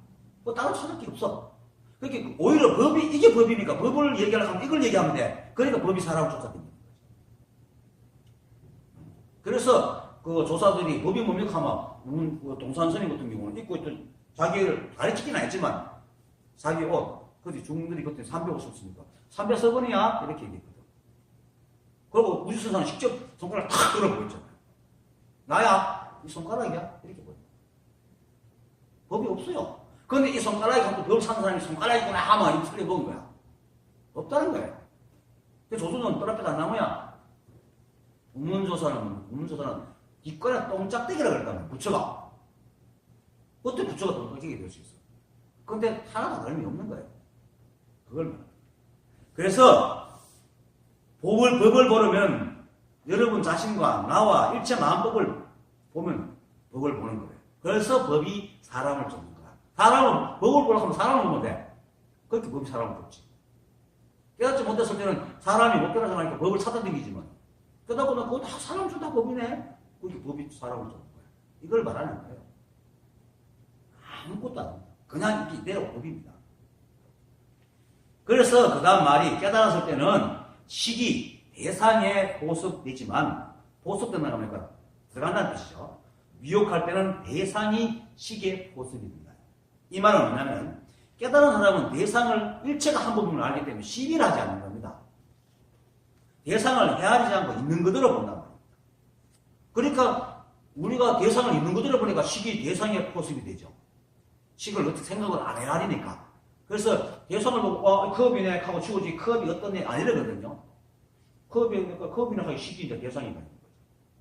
뭐 따로 찾을 게 없어. 그러니까 오히려 법이 이게 법이니까 법을 얘기하려면 이걸 얘기하면 돼. 그러니까 법이 사람을 쫓아다니는 거죠. 그래서 그 조사들이 법이 뭡니까 하면 동산스님 같은 경우는 입고 있던 자기를 가르치긴 했지만 자기 그때 중들이 그때 300을 썼으니까 300서번이야 이렇게 얘기했거든. 그리고 우주선사는 직접 손가락을 탁 들어 보였잖아요. 나야 이 손가락이야 이렇게 보여. 법이 없어요. 그런데 이 손가락이 갖고 별 사는 사람이 손가락이구나 하면 이거 틀려본 거야. 없다는 거예요. 그래서 조선은 또라빼가 안 나무야. 우문조사는 이거는 똥짝대기라고 그랬다면 부처가. 어떻게 부처가 똥짝대기 될 수 있어? 그런데 하나도 다름이 없는 거예요. 그걸 말해요. 그래서 법을 보려면 여러분 자신과 나와 일체 마음법을 보면 법을 보는 거예요. 그래서 법이 사람을 쫓는 거야. 사람은 법을 보려고 하면 사람을 보면 돼. 그렇게 법이 사람을 쫓지. 깨닫지 못했을 때는 사람이 못 깨닫지 않으니까 법을 찾아다니지만 깨닫고 나 그거 다 사람 쫓다 법이네. 그게 법이 사람을 쫓는 거야. 이걸 말하는 거예요. 아무것도 아닙니다. 그냥 이대로 법입니다. 그래서 그 다음 말이 깨달았을 때는 식이 대상에 보습되지만 보습된다는 겁니까? 들어간다는 뜻이죠. 미혹할 때는 대상이 식에 보습이 된다. 이 말은 뭐냐면 깨달은 사람은 대상을 일체가 한 부분을 알기 때문에 시비를 하지 않는 겁니다. 대상을 헤아리지 않고 있는 그대로 본단 말입니다. 그러니까 우리가 대상을 있는 그대로 보니까 식이 대상에 포섭이 되죠. 식을 어떻게 생각을 안 헤아리니까. 그래서 대상을 보고 컵이네 하고 치우지 컵이 어떤 애 아니라거든요. 컵이나 하기 식이 이제 대상이 되는 거죠.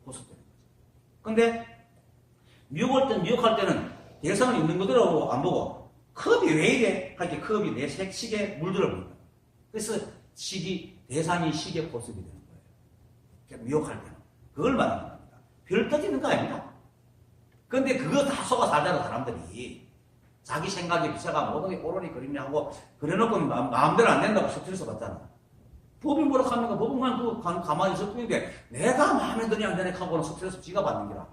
포섭되는 거죠. 근데 미혹할 때는 대상을 있는 그대로 안 보고 컵이 왜 이래? 할 때 컵이 내 식에 물들어 버린다. 그래서 대상이 식에 포섭이 되는 거예요. 그러니까 미혹할 때는. 그걸 말하는 겁니다. 별 떠지는 거 아닙니다. 근데 그거 다 속아 살잖아, 사람들이. 자기 생각에 비춰가 모든 게 옳으니 그림이냐 하고 그래놓고 마음대로 안 된다고 스트레스 받잖아. 법이 뭐라 합니까? 법은 가만히 있을 뿐인데 내가 마음에 드냐 안 되냐 하고는 스트레스 지가 받는 기라.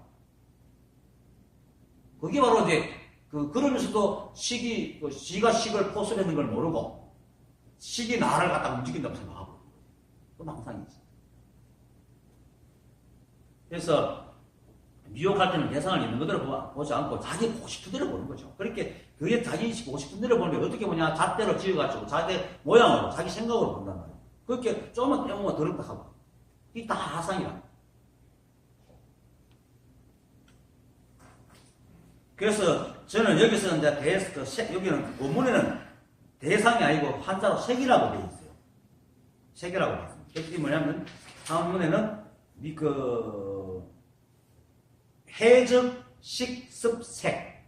그게 바로 이제 그러면서도 지가 식을 포섭하는 걸 모르고 식이 나를 갖다 움직인다고 생각하고 그 망상이지. 그래서 미혹할 때는 대상을 있는 그대로 보지 않고 자기 보고 싶은 대로 보는 거죠. 그렇게 그게 자기 보고 싶은 대로 보는데 어떻게 보냐? 잣대로 지어가지고 자기 모양으로 자기 생각으로 본단 말이에요. 그렇게 조금만 떼보면 더럽다 하고 이게 다 하상이야. 그래서 저는 여기서 이제 여기는 원문에는 대상이 아니고 한자로 색이라고 되어 있어요. 색이라고 되어 있습니다. 그게 뭐냐면 한문에는 해적, 식, 습, 색.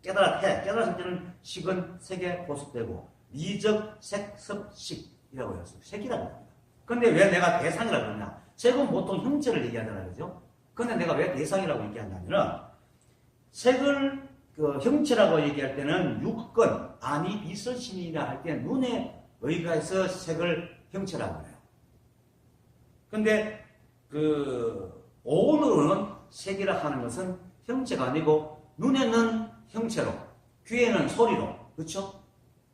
깨달았을 때는 식은 색에 보습되고, 미적, 색, 습, 식이라고 했어요. 색이라고 합니다. 근데 왜 내가 대상이라고 그러냐? 색은 보통 형체를 얘기하잖아요. 그죠? 근데 내가 왜 대상이라고 얘기하냐면은, 색을 형체라고 얘기할 때는 육건, 아니, 비설신이라 할 때 눈에 의거해서 색을 형체라고 해요. 근데 오온으로는 색이라 하는 것은 형체가 아니고 눈에는 형체로, 귀에는 소리로, 그렇죠?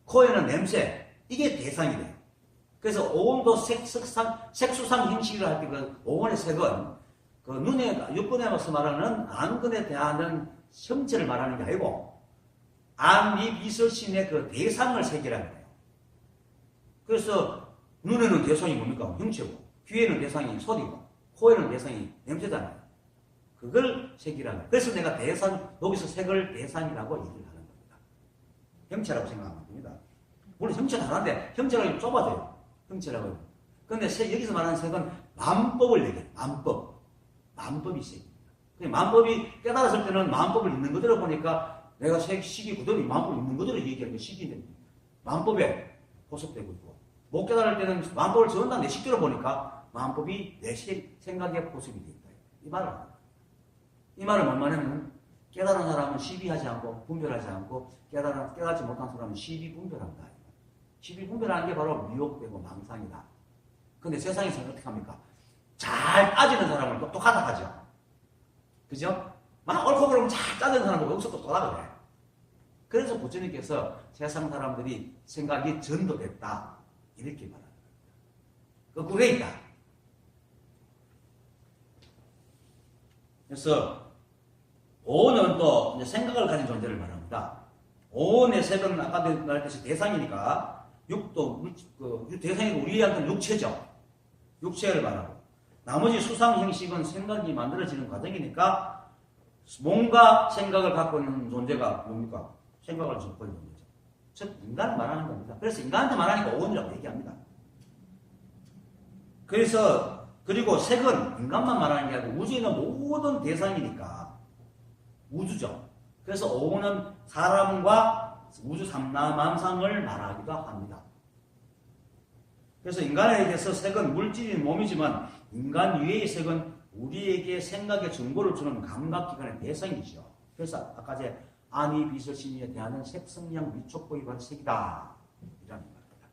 코에는 냄새, 이게 대상이 돼요. 그래서 오온도 색수상 형식이라 할 때 그 오온의 색은 그 눈에 육근에서 말하는 안근에 대한 형체를 말하는 게 아니고 안미 비설신의 그 대상을 색이라고 해요. 그래서 눈에는 대상이 뭡니까? 형체고, 귀에는 대상이 소리고, 코에는 대상이 냄새잖아요. 그걸 색이라고 해요. 그래서 내가 여기서 색을 대상이라고 얘기를 하는 겁니다. 형체라고 생각하면 됩니다. 물론 형체는 하나인데, 형체가 좀 좁아져요. 형체라고 해요. 근데 여기서 말하는 색은 만법을 얘기해요. 만법이 색입니다. 만법이 깨달았을 때는 만법을 있는 그대로 보니까 내가 식이 그대로 만법을 있는 그대로 얘기하는 게 식이 만법에 포섭되고 있고, 못 깨달을 때는 만법을 전다 내 식대로 보니까 만법이 내 생각에 포섭이 되어 있다. 이 말을 합니다. 이 말은 얼마냐면 깨달은 사람은 시비하지 않고 분별하지 않고 깨닫지 못한 사람은 시비분별한다. 시비분별하는 게 바로 미혹되고 망상이다. 근데 세상에서는 어떻게 합니까? 잘 따지는 사람을 똑똑하다 하죠. 그죠? 막 옳고 그러면 잘 따지는 사람을 여기서 똑똑하다 그래. 그래서 부처님께서 세상 사람들이 생각이 전도됐다. 이렇게 말합니다. 거꾸로 있다. 그래서 오온은 또 생각을 가진 존재를 말합니다. 오온의 색은 아까도 말했듯이 대상이니까 대상이 우리한테는 육체죠. 육체를 말하고 나머지 수상 형식은 생각이 만들어지는 과정이니까 뭔가 생각을 갖고 있는 존재가 뭡니까? 생각을 갖고 있는 존재죠. 즉 인간을 말하는 겁니다. 그래서 인간한테 말하니까 오온이라고 얘기합니다. 그리고 색은 인간만 말하는 게 아니고 우주에 있는 모든 대상이니까 우주죠. 그래서 오온은 사람과 우주 삼라만상을 말하기도 합니다. 그래서 인간에게서 색은 물질인 몸이지만 인간 위의 색은 우리에게 생각의 정보를 주는 감각기관의 대상이죠. 그래서 아까 제 안위 비설심리에 대한 색성량 위촉보기 관 색이다. 이라는 말입니다.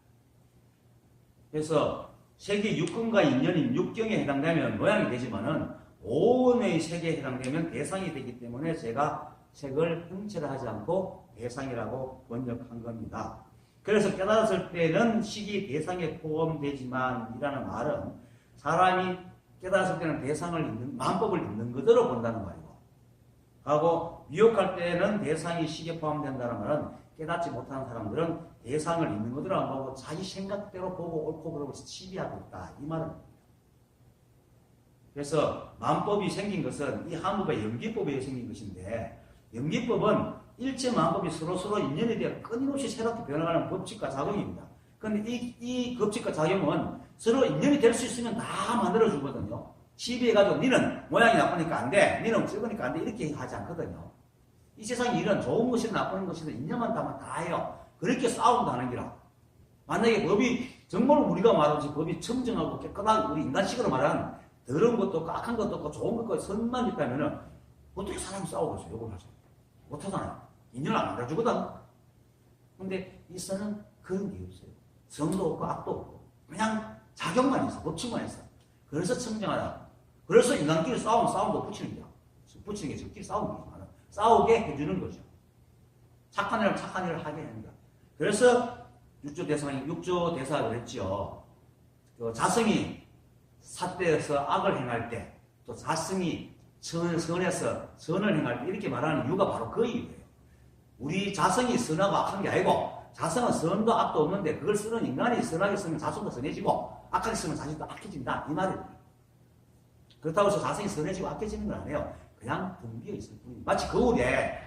그래서 색이 육근과 인연인 육경에 해당되면 모양이 되지만은 오온의 색에 해당되면 대상이 되기 때문에 제가 색을 형체를 하지 않고 대상이라고 번역한 겁니다. 그래서 깨달았을 때는 식이 대상에 포함되지만 이라는 말은 사람이 깨달았을 때는 만법을 있는 그대로 본다는 말이고, 하고 미혹할 때는 대상이 식에 포함된다는 말은 깨닫지 못하는 사람들은 대상을 있는 그대로 안 보고 자기 생각대로 보고 옳고 그러고 시비하고 있다. 이 말은. 그래서 만법이 생긴 것은 이 한법의 연기법에 생긴 것인데, 연기법은 일체 만법이 서로 인연에 대해 끊임없이 새롭게 변화하는 법칙과 작용입니다. 그런데 이 법칙과 작용은 서로 인연이 될 수 있으면 다 만들어주거든요. 시비해가지고 니는 모양이 나쁘니까 안 돼, 니는 적으니까 안 돼, 이렇게 하지 않거든요. 이 세상 일은 좋은 것이든 나쁜 것이든 인연만 담아 다 해요. 그렇게 싸움도 하는 기라. 만약에 법이 정말 우리가 말하듯이 법이 청정하고 깨끗한 우리 인간식으로 말하는 더러운 것도 없고 악한 것도 없고 좋은 것도 선만 있다면은 어떻게 사람이 싸우겠어요? 욕을 하죠. 못하잖아요. 인연을 안 만들어주거든. 근데 이 선은 그런 게 없어요. 성도 없고 악도 없고 그냥 작용만 있어. 법칙만 있어. 그래서 청정하다. 그래서 인간끼리 싸움도 붙이는 거야. 붙이는 게 저끼리 싸우는 거지만 싸우게 해주는 거죠. 착한 일은 착한 일을 하게 합니다. 그래서 육조 대사가 그랬죠. 자성이 삿대에서 악을 행할 때, 또 자성이 선에서 선을 행할 때 이렇게 말하는 이유가 바로 그 이유예요. 우리 자성이 선하고 악한 게 아니고 자성은 선도 악도 없는데 그걸 쓰는 인간이 선하게 쓰면 자성도 선해지고 악하게 쓰면 자신도 악해진다 이 말이에요. 그렇다고 해서 자성이 선해지고 악해지는 건 아니에요. 그냥 분비어 있을 뿐이에요. 마치 거울에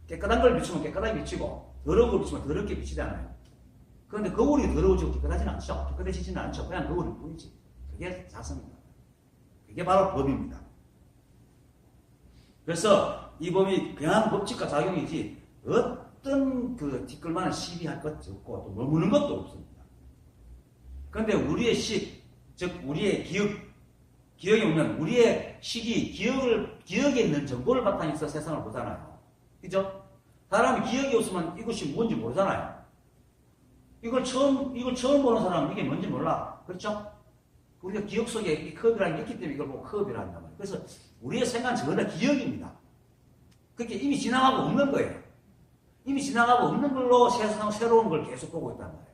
깨끗한 걸 비추면 깨끗하게 비치고 더러운 걸 비추면 더럽게 비치잖아요. 그런데 거울이 더러워지고 깨끗하지는 않죠. 깨끗해지지는 않죠. 그냥 거울일 뿐이지. 그게 자성입니다. 그게 바로 법입니다. 그래서 이 법이 그냥 법칙과 작용이지 어떤 티끌만한 시비할 것도 없고 또 머무는 것도 없습니다. 그런데 우리의 즉 우리의 기억이 오면 우리의 식이 기억에 있는 정보를 바탕에 서 세상을 보잖아요. 그죠? 사람이 기억이 없으면 이것이 뭔지 모르잖아요. 이걸 처음 보는 사람은 이게 뭔지 몰라. 그렇죠? 우리가 기억 속에 이 컵이라는 게 있기 때문에 이걸 보고 컵이라 한단 말이에요. 그래서 우리의 생각은 전부 다 기억입니다. 그게 이미 지나가고 없는 거예요. 이미 지나가고 없는 걸로 세상 새로운 걸 계속 보고 있단 말이에요.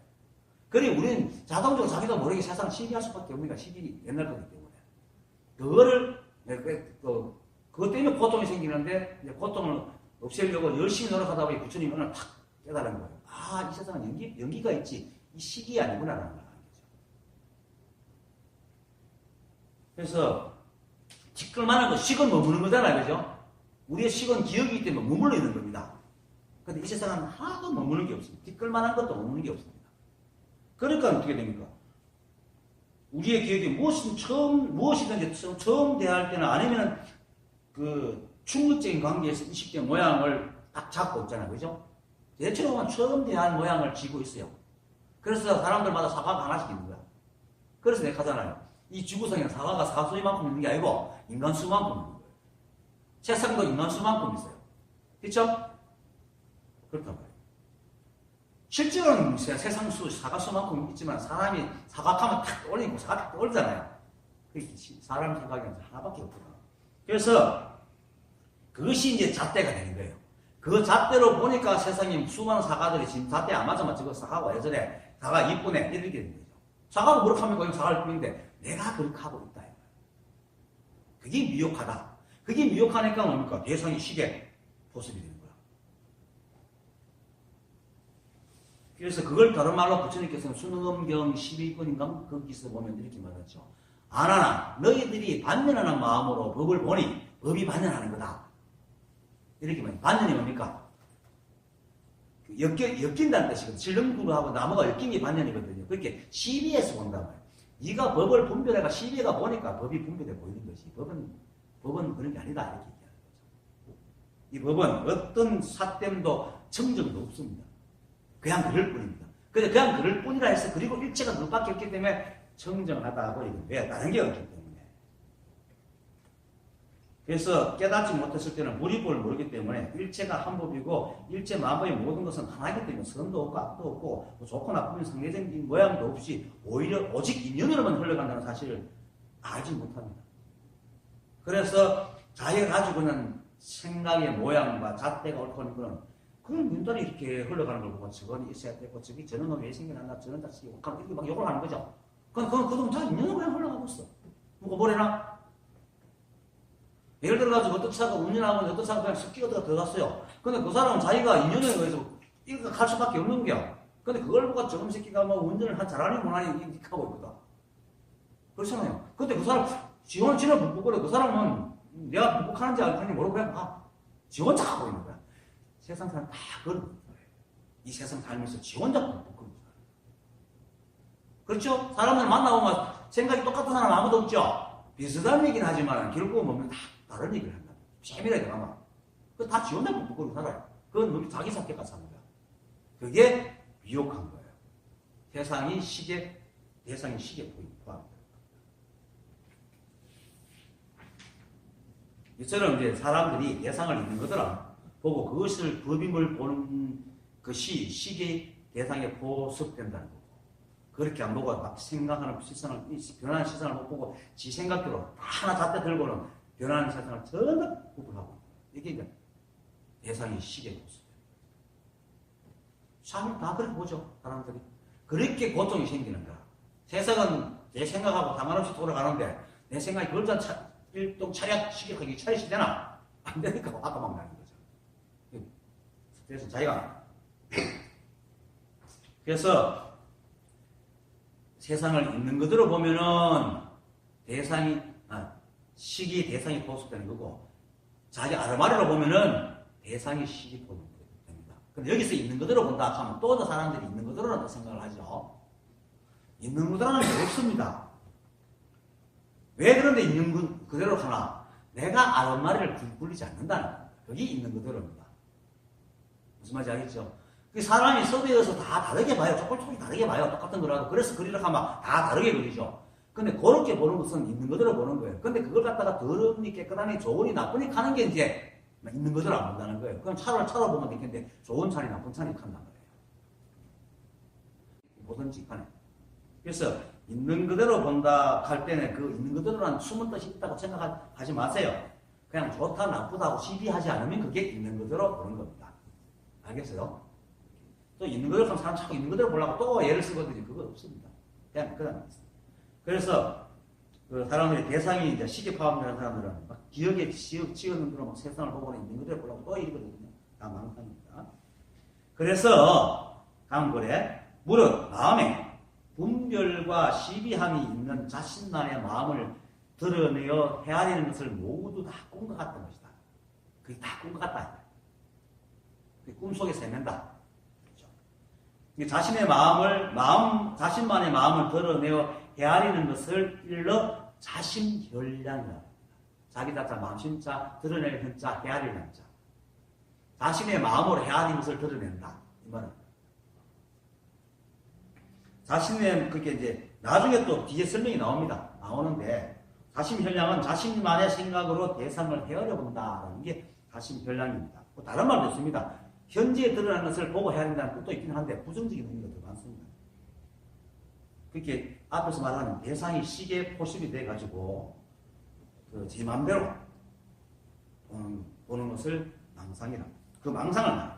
그래 우리는 자동적으로 자기도 모르게 세상을 시비할 수밖에 없으니까 시비 옛날 거기 때문에. 그것 때문에 고통이 생기는데 고통을 없애려고 열심히 노력하다 보니 부처님이 오늘 탁 깨달은 거예요. 아, 이 세상은 연기가 있지 이 식이 아니구나라는 걸 아는 거죠. 그래서 티끌만한 거 식은 머무는 거잖아요. 그죠? 우리의 식은 기억이기 때문에 머물러 있는 겁니다. 근데 이 세상은 하나도 머무는 게 없습니다. 티끌만한 것도 머무는 게 없습니다. 그러니까 어떻게 됩니까? 우리의 기억이 무엇이든지 처음 대할 때는 아니면 충격적인 관계에서 인식된 모양을 딱 잡고 있잖아요. 그죠? 대체로 보면 처음 대한 모양을 쥐고 있어요. 그래서 사람들마다 사과가 하나씩 있는 거야. 그래서 내가 하잖아요. 이 지구상에 사과가 사수만큼 있는 게 아니고 인간수만큼 있는 거예요. 세상도 인간수만큼 있어요. 그렇죠? 그렇단 말이에요. 실제로는 세상 사과수만큼 있지만 사람이 사과하면 탁 올리고 사과 탁 올리잖아요. 사람 생각이 하나밖에 없구나. 그래서 그것이 이제 잣대가 되는 거예요. 그 잣대로 보니까 세상에 수많은 사과들이 지금 잣대 안 맞으면 저거 사과가 예전에 사과 이쁘네 이렇게 되는 거죠. 사과가 그렇게 하면 그냥 사과를 뿐인데 내가 그렇게 하고 있다. 그게 미혹하다. 그게 미혹하니까 뭡니까? 대상이 시계 보습이 되는 거야. 그래서 그걸 다른 말로 부처님께서는 순음경 12권인가 거기서 보면 이렇게 말하죠. 아나나 너희들이 반면하는 마음으로 법을 보니 법이 반면하는 거다. 이렇게 말해요. 반면이 뭡니까? 엮인다는 뜻이거든요. 질릉구하고 나무가 엮인 게 반면이거든요. 그렇게 시비에서 본단 말이에요. 네가 법을 분별해가 시비가 보니까 법이 분별해 보이는 것이 법은 그런 게 아니다. 이렇게 얘기하는 거죠. 이 법은 어떤 삿됨도 정정도 없습니다. 그냥 그럴 뿐입니다. 근데 그냥 그럴 뿐이라 해서 그리고 일체가 그것밖에 없기 때문에 정정하다고 이건 왜 다른 게 없기 때문에. 그래서 깨닫지 못했을 때는 무리법을 모르기 때문에 일체가 한 법이고 일체 만법의 모든 것은 하나이기 때문에 선도 없고 악도 없고 뭐 좋고 나쁘면 상대적인 모양도 없이 오히려 오직 인연으로만 흘러간다는 사실을 알지 못합니다. 그래서 자기가 가지고는 생각의 모양과 잣대가 옳고 하는 거는 그런 문단이 이렇게 흘러가는 걸 보고 저건 있어야 되고 저기 저런 놈이 왜 생겨났나 저런 자식이 이렇게 막 욕을 하는 거죠. 그건 다 인연으로 그냥 흘러가고 있어. 뭐래나? 예를 들어가지고 어떤 차가 운전하면 어떤 차가 그냥 습기가 들어갔어요. 근데 그 사람은 자기가 인연에 의해서 이렇게 갈 수밖에 없는 거야. 근데 그걸 보고 저놈 새끼가 뭐 운전을 잘하니 못하니 이렇게 하고 있거든. 그렇잖아요. 근데 그 사람 지원 지는 북북거려. 그 사람은 내가 북북하는지 알는지 모르고 그냥 가. 지 혼자 하고 있는 거야. 세상 사람 다 그런 거예요. 이 세상 살면서 지 혼자 북북거리는 거야. 그렇죠? 사람을 만나보면 생각이 똑같은 사람 아무도 없죠? 비슷한 얘기는 하지만 결국은 보면 다 다른 얘기를 한다. 세밀하게 가면. 그 다 지 혼자 북북거리고 살아요. 그건 우리 자기 사태가 사는 거야. 그게 미혹한 거예요. 대상이 시계 포함입니다. 이처럼 이제 사람들이 대상을 있는 거더라. 보고 그것을 법임을 보는 것이 시계 대상에 보습된다는 거고. 그렇게 안 보고 막 생각하는 시선을, 변하는 시선을 못 보고 지 생각대로 하나 잣대 들고는 변하는 세상을 전부 구분하고. 이게 이제 대상이 시계 모습. 참 다 그렇게 보죠, 사람들이. 그렇게 고통이 생기는 거야. 세상은 내 생각하고 상관없이 돌아가는데 내 생각이 그걸 일동 차렷 시계하기 차렷이 되나? 안 되니까 화가 막 나는 거죠. 그래서 자기가 그래서 세상을 있는 그대로 보면은 시기 대상이 포섭되는 거고, 자기 아르마리로 보면은 대상이 시기 포섭됩니다. 근데 여기서 있는 그대로 본다 하면 또 어떤 사람들이 있는 그대로는 생각을 하죠. 있는 그대로는 없습니다. 왜 그런데 있는 그대로 하나? 내가 아르마리를 굴리지 않는다는 겁니다. 그게 있는 그대로입니다. 무슨 말인지 알겠죠? 그 사람이 섭외해서 다 다르게 봐요. 조금 다르게 봐요. 똑같은 거라도. 그래서 그리려고 하면 다 다르게 그리죠. 근데 그렇게 보는 것은 있는 그대로 보는 거예요. 근데 그걸 갖다가 더럽니 깨끗하니 좋으니 나쁘니 하는 게 이제 있는 그대로 안 본다는 거예요. 그럼 차로 보면 되겠는데 좋은 차니 나쁜 차니 한단 말이에요. 뭐든지 간에. 그래서 있는 그대로 본다 할 때는 그 있는 그대로란 숨은 뜻이 있다고 생각하지 마세요. 그냥 좋다 나쁘다고 시비하지 않으면 그게 있는 그대로 보는 겁니다. 알겠어요? 또 있는 그대로 하면 사람 자꾸 있는 그대로 보려고 또 예를 쓰거든요. 그거 없습니다. 그냥 있습니다. 그래서 그 사람들이 대상이 이제 시계 파업되는 사람들은 막 기억에 지어놓은 대로 막 세상을 보고는 있는 그대로 보려고 또 이러거든요. 다 망상입니다. 그래서 다음 글에 무릇 마음에 분별과 시비함이 있는 자신만의 마음을 드러내어 헤아리는 것을 모두 다 꾼 것 같던 것이다. 그게 다 꾼 것 같다. 꿈속에서 헤맨다. 그렇죠? 자신만의 마음을 드러내어 헤아리는 것을 일러 자심혈량이라고 합니다. 자기 자자 마음심자, 드러낼 현자, 헤아릴 현자. 자신의 마음으로 헤아리는 것을 드러낸다. 이 말은. 그게 이제, 나중에 또 뒤에 설명이 나오는데, 자심혈량은 자신만의 생각으로 대상을 헤아려 본다라는 게 자심혈량입니다. 다른 말도 있습니다. 현재에 드러난 것을 보고 헤아린다는 뜻도 있긴 한데, 부정적인 의미가 더 많습니다. 그렇게 앞에서 말하는 대상이 시계에 포섭이 돼가지고 제 마음대로 보는 것을 망상이라. 그 망상을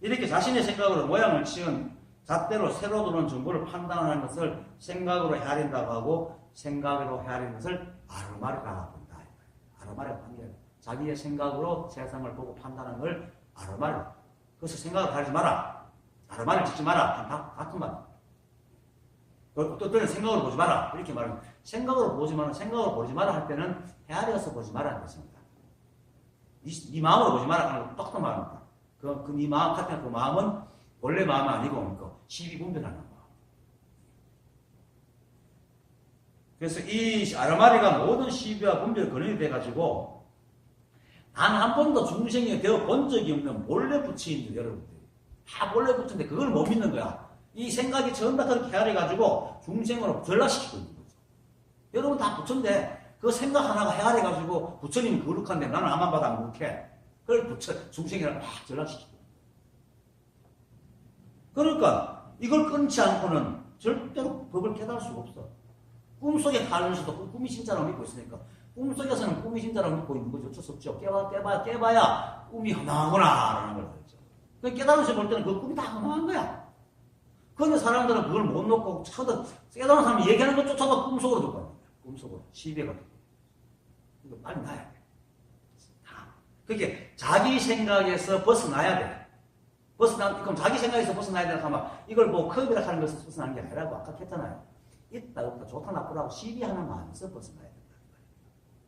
이렇게 자신의 생각으로 모양을 지은 잣대로 새로 들어온 정보를 판단하는 것을 생각으로 헤아린다고 하고, 생각으로 헤아리는 것을 아르마리라고 본다. 아르마리라고 하는 게 자기의 생각으로 세상을 보고 판단하는 걸 아르마리. 그래서 생각을 하지 마라. 아르마리를 짓지 마라. 같은 말. 어떤 때는 생각으로 보지 마라. 이렇게 말하면 생각으로 보지 마라 할 때는 헤아려서 보지 마라는 것입니다. 네 마음으로 보지 마라 하는 건 똑같은 말입니다. 네 마음 같은 그 마음은 원래 마음이 아니고 시비분별하는 마음. 그래서 이 아르마리가 모든 시비와 분별 근원이 돼가지고 단 한 번도 중생이 되어 본 적이 없는 몰래 붙인 여러분들. 다 몰래 붙인데 그걸 못 믿는 거야. 이 생각이 전부 다 그렇게 헤아려가지고 중생으로 전락시키고 있는 거죠. 여러분 다 부처인데 그 생각 하나가 헤아려가지고 부처님이 거룩한데 나는 아만 봐도 안 거룩해. 그걸 중생이라고 막 전락시키고. 그러니까 이걸 끊지 않고는 절대로 법을 깨달을 수가 없어. 꿈속에 가면서도 꿈이 진짜라고 믿고 있으니까 꿈속에서는 꿈이 진짜라고 믿고 있는 거죠. 어쩔 수 없죠. 깨봐야 꿈이 허망하구나라는 걸 알죠. 깨달으면서 볼 때는 그 꿈이 다 허망한 거야. 그런데 사람들은 그걸 못 놓고 깨달은 사람이 얘기하는 것조차도 꿈속으로 듣고 있는 거야. 꿈속으로. 시비가 듣고. 이거 빨리 놔야 돼. 그게 자기 생각에서 벗어나야 돼. 그럼 자기 생각에서 벗어나야 되나 하면 이걸 뭐 컵이라 하는 것에서 벗어나는 게 아니라고 아까 했잖아요. 있다 없다 좋다 나쁘다고 시비하는 마음에서 벗어나야 된다.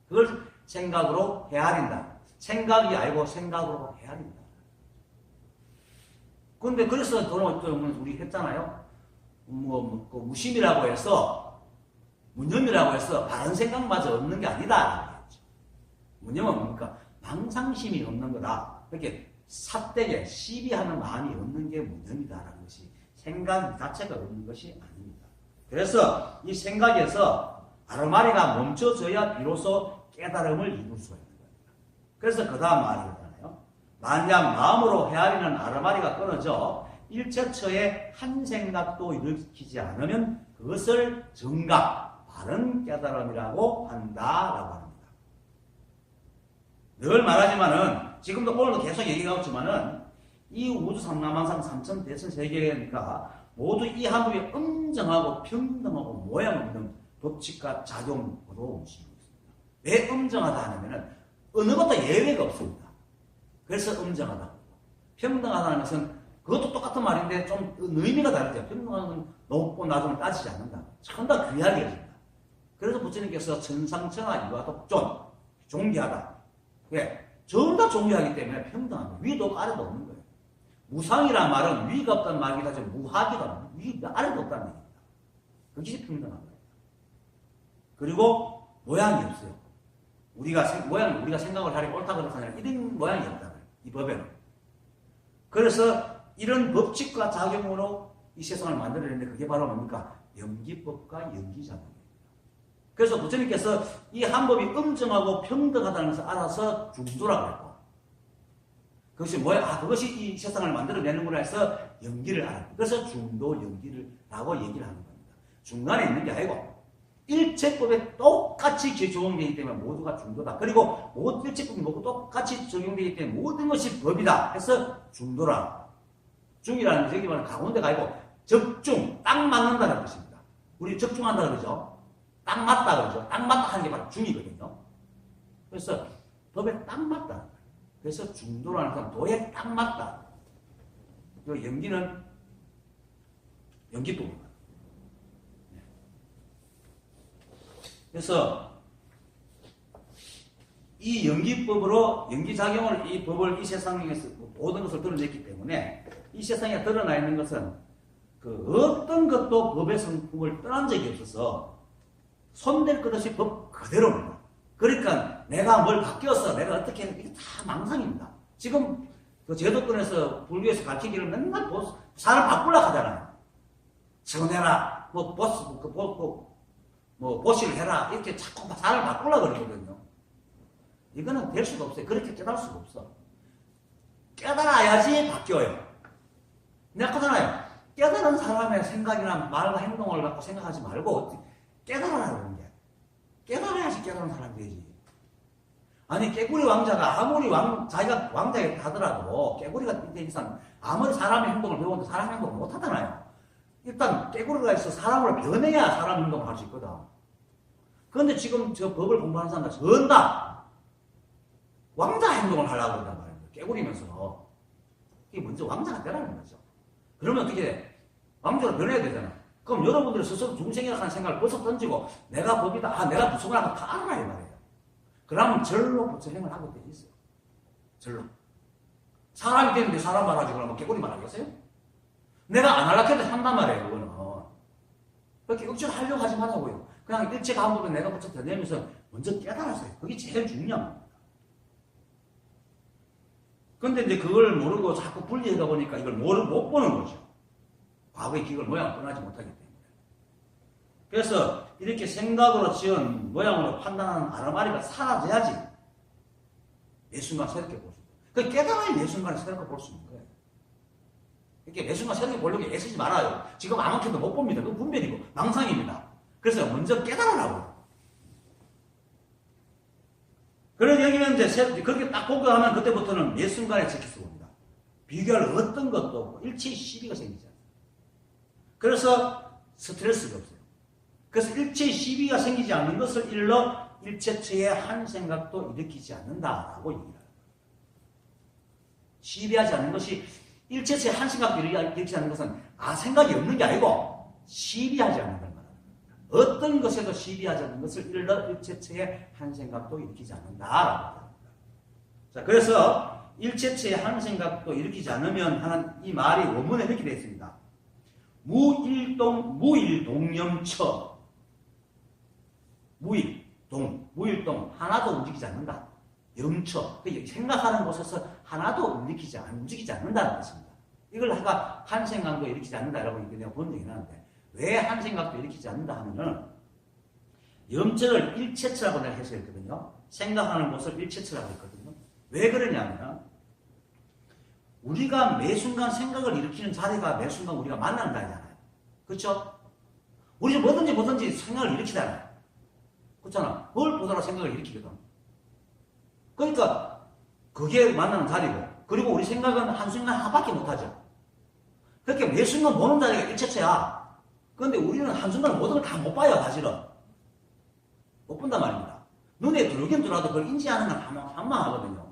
그걸 생각으로 헤아린다. 생각이 아니고 생각으로 헤아린다. 근데 그래서 우리 했잖아요. 무심이라고 해서 무념이라고 해서 바른 생각마저 없는 게 아니다. 무념은 뭡니까? 망상심이 없는 거다. 그렇게 삿대게 시비하는 마음이 없는 게 무념이다라는 것이 생각 자체가 없는 것이 아닙니다. 그래서 이 생각에서 아르마리가 멈춰져야 비로소 깨달음을 이룰 수가 있는 겁니다. 그래서 그 다음 말이잖아요. 만약 마음으로 헤아리는 아르마리가 끊어져 일체처에 한 생각도 일으키지 않으면 그것을 정각, 바른 깨달음이라고 한다라고 합니다. 늘 말하지만은 지금도 오늘도 계속 얘기가 있지만은 이 우주 삼라만상 삼천 대천 세계니까 모두 이 한법이 엄정하고 평등하고 모양 없는 법칙과 작용으로 움직이고 있습니다. 왜 엄정하다 하냐면은 어느 것도 예외가 없습니다. 그래서 엄정하다. 평등하다는 것은 그것도 똑같은 말인데 좀 의미가 다르죠. 평등한 건 높고 낮음을 따지지 않는다. 참 더 귀하게 해준다. 그래서 부처님께서 천상천하 이와독존 존귀하다. 왜? 전부 다 존귀하기 때문에 평등합니다. 위도 아래도 없는 거예요. 무상이란 말은 위가 없다는 말이기도 하지만 무하기도 위 아래도 없다는 얘기입니다. 그것이 평등한 거예요. 그리고 모양이 없어요. 우리가 생각을 하려고 옳다고 그러는 아니라 이런 모양이 없다는 거예요. 이 법에는. 그래서 이런 법칙과 작용으로 이 세상을 만들어냈는데 그게 바로 뭡니까? 연기법과 연기작용입니다. 그래서 부처님께서 이 한법이 엄정하고 평등하다는 것을 알아서 중도라고 했고 그것이 뭐야? 그것이 이 세상을 만들어내는구나 해서 연기를 알았고 그래서 중도 연기라고 얘기를 하는 겁니다. 중간에 있는 게 아니고 일체법에 똑같이 적용되기 때문에 모두가 중도다. 그리고 일체법이 모두 똑같이 적용되기 때문에 모든 것이 법이다 해서 중도라. 중이라는 것이 여기 말하는 가운데가 아니고 적중, 딱 맞는다는 뜻입니다. 우리 적중한다 그러죠. 딱 맞다 그러죠. 딱 맞다 하는 게 바로 중이거든요. 그래서 법에 딱 맞다. 그래서 중도라는 건 도에 딱 맞다. 그 연기는 연기법입니다. 그래서 이 연기법으로 연기작용을 이 법을 이 세상에서 모든 것을 드러냈기 때문에 이 세상에 드러나 있는 것은 그 어떤 것도 법의 성품을 떠난 적이 없어서 손댈 것 없이 법 그대로입니다. 그러니까 내가 뭘 바뀌었어 내가 어떻게 해 이게 다 망상입니다. 지금 그 제도권에서 불교에서 가르치기를 맨날 사람 바꾸려고 하잖아요. 전해라 보시를 해라 이렇게 자꾸 사람을 바꾸려고 그러거든요. 이거는 될 수가 없어요. 그렇게 깨달을 수가 없어. 깨달아야지 바뀌어요. 내가 하잖아요. 깨달은 사람의 생각이나 말과 행동을 갖고 생각하지 말고 깨달아라 그러는 게. 깨달아야지 깨달은 사람이 되지. 아니 깨구리 왕자가 아무리 자기가 왕자였다 하더라도 깨구리가 된 이상 아무리 사람의 행동을 배우는데 사람 행동을 못 하잖아요. 일단 깨구리가 있어 사람을 변해야 사람 행동을 할 수 있거든. 그런데 지금 저 법을 공부하는 사람들 전다 왕자 행동을 하려고 그런단 말이에요. 깨구리면서. 이게 먼저 왕자가 되라는 거죠. 그러면 어떻게 왕자로 변해야 되잖아. 그럼 여러분들이 스스로 중생이라고 하는 생각을 벌써 던지고 내가 법이다. 내가 무슨 걸 하고 다 알아라 이 말이에요. 그러면 절로 부처행을 하고 돼 있어요. 절로. 사람이 되는데 사람 말하지 그러면 깨구리 말하겠어요? 내가 안 하려고 해도 한단 말이에요. 그거는. 그렇게 억지로 하려고 하지 말라고요. 그냥 일체가 한 부분 내가 부처 되면서 먼저 깨달았어요. 그게 제일 중요한 겁니다. 근데 이제 그걸 모르고 자꾸 분리하다 보니까 이걸 못 보는 거죠. 과거의 기억을 모양을 떠나지 못하기 때문에. 그래서 이렇게 생각으로 지은 모양으로 판단하는 아르마리가 사라져야지 매 순간 새롭게 볼 수 있어요. 그 깨달아야 매 순간에 새롭게 볼 수 있는 거예요. 이렇게 매 순간 새롭게 보려고 애쓰지 말아요. 지금 아무렇게도 못 봅니다. 그건 분별이고 망상입니다. 그래서 먼저 깨달으라고요. 그런 얘기는 이제 그렇게 딱 보고 하면 그때부터는 매 순간에 지킬 봅니다. 비교할 어떤 것도 없고 일체의 시비가 생기지 않아요. 그래서 스트레스가 없어요. 그래서 일체의 시비가 생기지 않는 것을 일러 일체처의 한 생각도 일으키지 않는다라고 얘기를 합니다. 시비하지 않는 것이 일체처의 한 생각도 일으키지 않는 것은 생각이 없는 게 아니고 시비하지 않는 걸 말합니다. 어떤 것에도 시비하지 않는 것을 일러 일체처의 한 생각도 일으키지 않는다라고 합니다. 자, 그래서 일체처의 한 생각도 일으키지 않으면 하는 이 말이 원문에 이렇게 되어 있습니다. 무일동염처. 무일동. 하나도 움직이지 않는다. 염처. 생각하는 곳에서 하나도 움직이지 않는다는 뜻입니다. 이걸 아까 한 생각도 일으키지 않는다라고 내가 본 적이 나는데, 왜 한 생각도 일으키지 않는다 하면은, 염처를 일체처라고 내가 해석했거든요. 생각하는 곳을 일체처라고 했거든요. 왜 그러냐면, 우리가 매 순간 생각을 일으키는 자리가 매 순간 우리가 만나는 자리잖아요. 그렇죠? 우리 뭐든지 생각을 일으키잖아요. 그렇잖아. 뭘 보더라 생각을 일으키거든. 그러니까 그게 만나는 자리고, 그리고 우리 생각은 한순간 하나밖에 못하죠. 그렇게 매 순간 보는 자리가 일체체야. 그런데 우리는 한순간 모든 걸 다 못 봐요, 사실은. 못 본단 말입니다. 눈에 들어오긴 들어와도 그걸 인지하는 건 한만하거든요.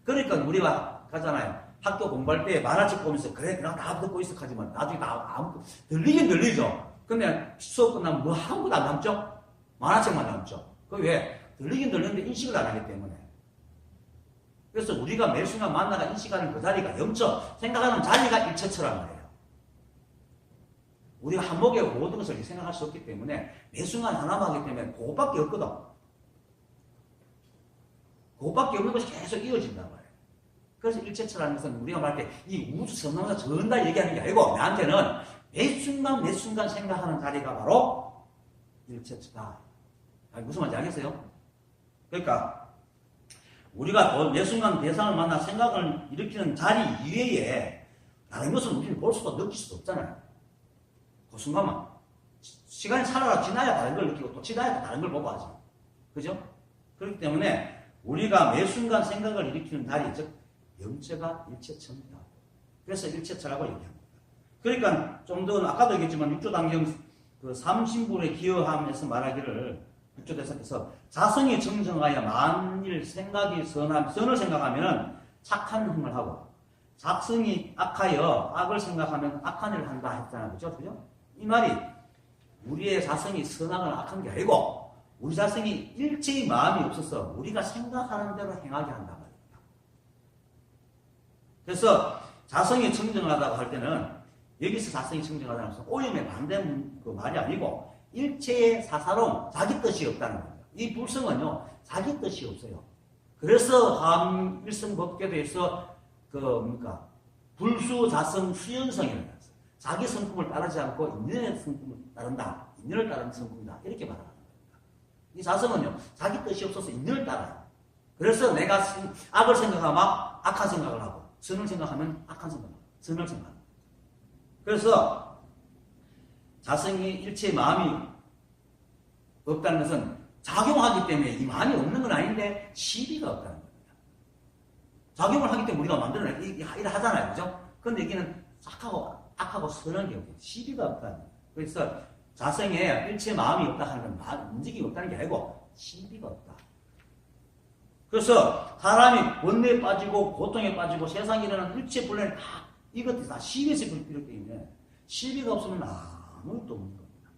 그러니까 우리가 가잖아요. 학교 공부할 때 만화책 보면서 그래 나 다 듣고 있어 하지만 나중에 다 아무 들리긴 들리죠. 근데 수업 끝나면 뭐 아무것도 안 남죠? 만화책만 남죠. 그 왜? 들리긴 들리는데 인식을 안 하기 때문에. 그래서 우리가 매 순간 만나가 인식하는 그 자리가 영적 생각하는 자리가 일체처란 말이에요. 우리가 한목에 모든 것을 생각할 수 없기 때문에 매 순간 하나만 하기 때문에 그것밖에 없거든. 그것밖에 없는 것이 계속 이어진단 말이에요. 그래서 일체처라는 것은 우리가 말할 때 이 우주 선망사 전다 얘기하는 게 아니고 나한테는 매 순간 매 순간 생각하는 자리가 바로 일체처다. 무슨 말인지 알겠어요? 그러니까 우리가 매 순간 대상을 만나 생각을 일으키는 자리 이외에 다른 것은 우리는 볼 수도 느낄 수도 없잖아요. 그 순간만. 시간이 살아라 지나야 다른 걸 느끼고 또 지나야 다른 걸 보고 하지. 그죠? 그렇기 때문에 우리가 매 순간 생각을 일으키는 자리, 즉 영체가 일체처입니다. 그래서 일체처라고 얘기합니다. 그러니까 좀 더 아까도 얘기했지만 육조당경 그 삼신분의 기여함에서 말하기를 육조대사께서 자성이 정정하여 만일 생각이 선을 생각하면 착한 행을 하고 작성이 악하여 악을 생각하면 악한 일을 한다 했잖아요. 그죠? 이 말이 우리의 자성이 선악을 악한 게 아니고 우리 자성이 일체의 마음이 없어서 우리가 생각하는 대로 행하게 한단 말입니다. 그래서 자성이 청정하다고 할 때는 여기서 자성이 청정하다는 것은 오염에 반대는 그 말이 아니고 일체의 사사로움, 자기 뜻이 없다는 겁니다. 이 불성은요, 자기 뜻이 없어요. 그래서 화엄일성법계도에서 불수자성 수연성이라는 거예요. 자기 성품을 따르지 않고 인연의 성품을 따른다. 인연을 따르는 성품이다. 이렇게 말합니다. 이 자성은요, 자기 뜻이 없어서 인연을 따라요. 그래서 내가 악을 생각하면 악한 생각을 하고, 선을 생각하면 악한 생각을 하고, 선을 생각합니다. 그래서 자성이 일체의 마음이 없다는 것은 작용하기 때문에 이 마음이 없는 건 아닌데 시비가 없다는 겁니다. 작용을 하기 때문에 우리가 만들어내, 일을 하잖아요. 그죠? 그런데 여기는 악하고 선한 게 없어요. 시비가 없다는 거예요. 그래서 자성에 일체의 마음이 없다 하는 건 움직임이 없다는 게 아니고 시비가 없다. 그래서 사람이 번뇌에 빠지고 고통에 빠지고 세상에 일어나는 일체 불량이 다 이것들이 다 시비에서 비롯되어 있는데 시비가 없으면 아무것도 없는 겁니다.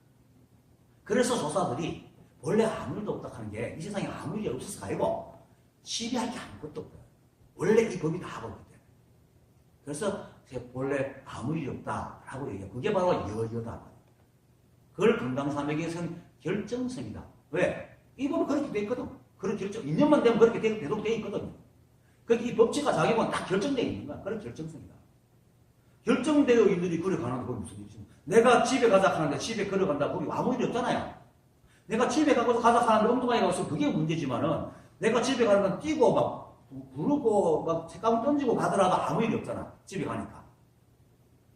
그래서 조사들이 원래 아무 일도 없다 하는 게 이 세상에 아무 일이 없어서가 아니고 시비할 게 아무것도 없어요. 원래 이 법이 다 법이기 때문에. 그래서 원래 아무 일이 없다라고 얘기해요. 그게 바로 여여다. 그걸 금강삼맥에서는 결정성이다. 왜? 이 법은 그렇게 돼 있거든. 그런 결정, 인연만 되면 그렇게 되도록 돼 있거든요. 그러니까 이 법칙과 작용은 다 결정되어 있는 거야. 그런 결정성이다. 결정되어 있는 일이 걸어가는 건 무슨 일이지? 내가 집에 가자 하는데 집에 걸어간다. 거기 아무 일이 없잖아요. 내가 집에 가서 가자 하는데 엉뚱하게 가서 그게 문제지만은 내가 집에 가는 건 뛰고 막 부르고 막 책가방 던지고 가더라도 아무 일이 없잖아. 집에 가니까.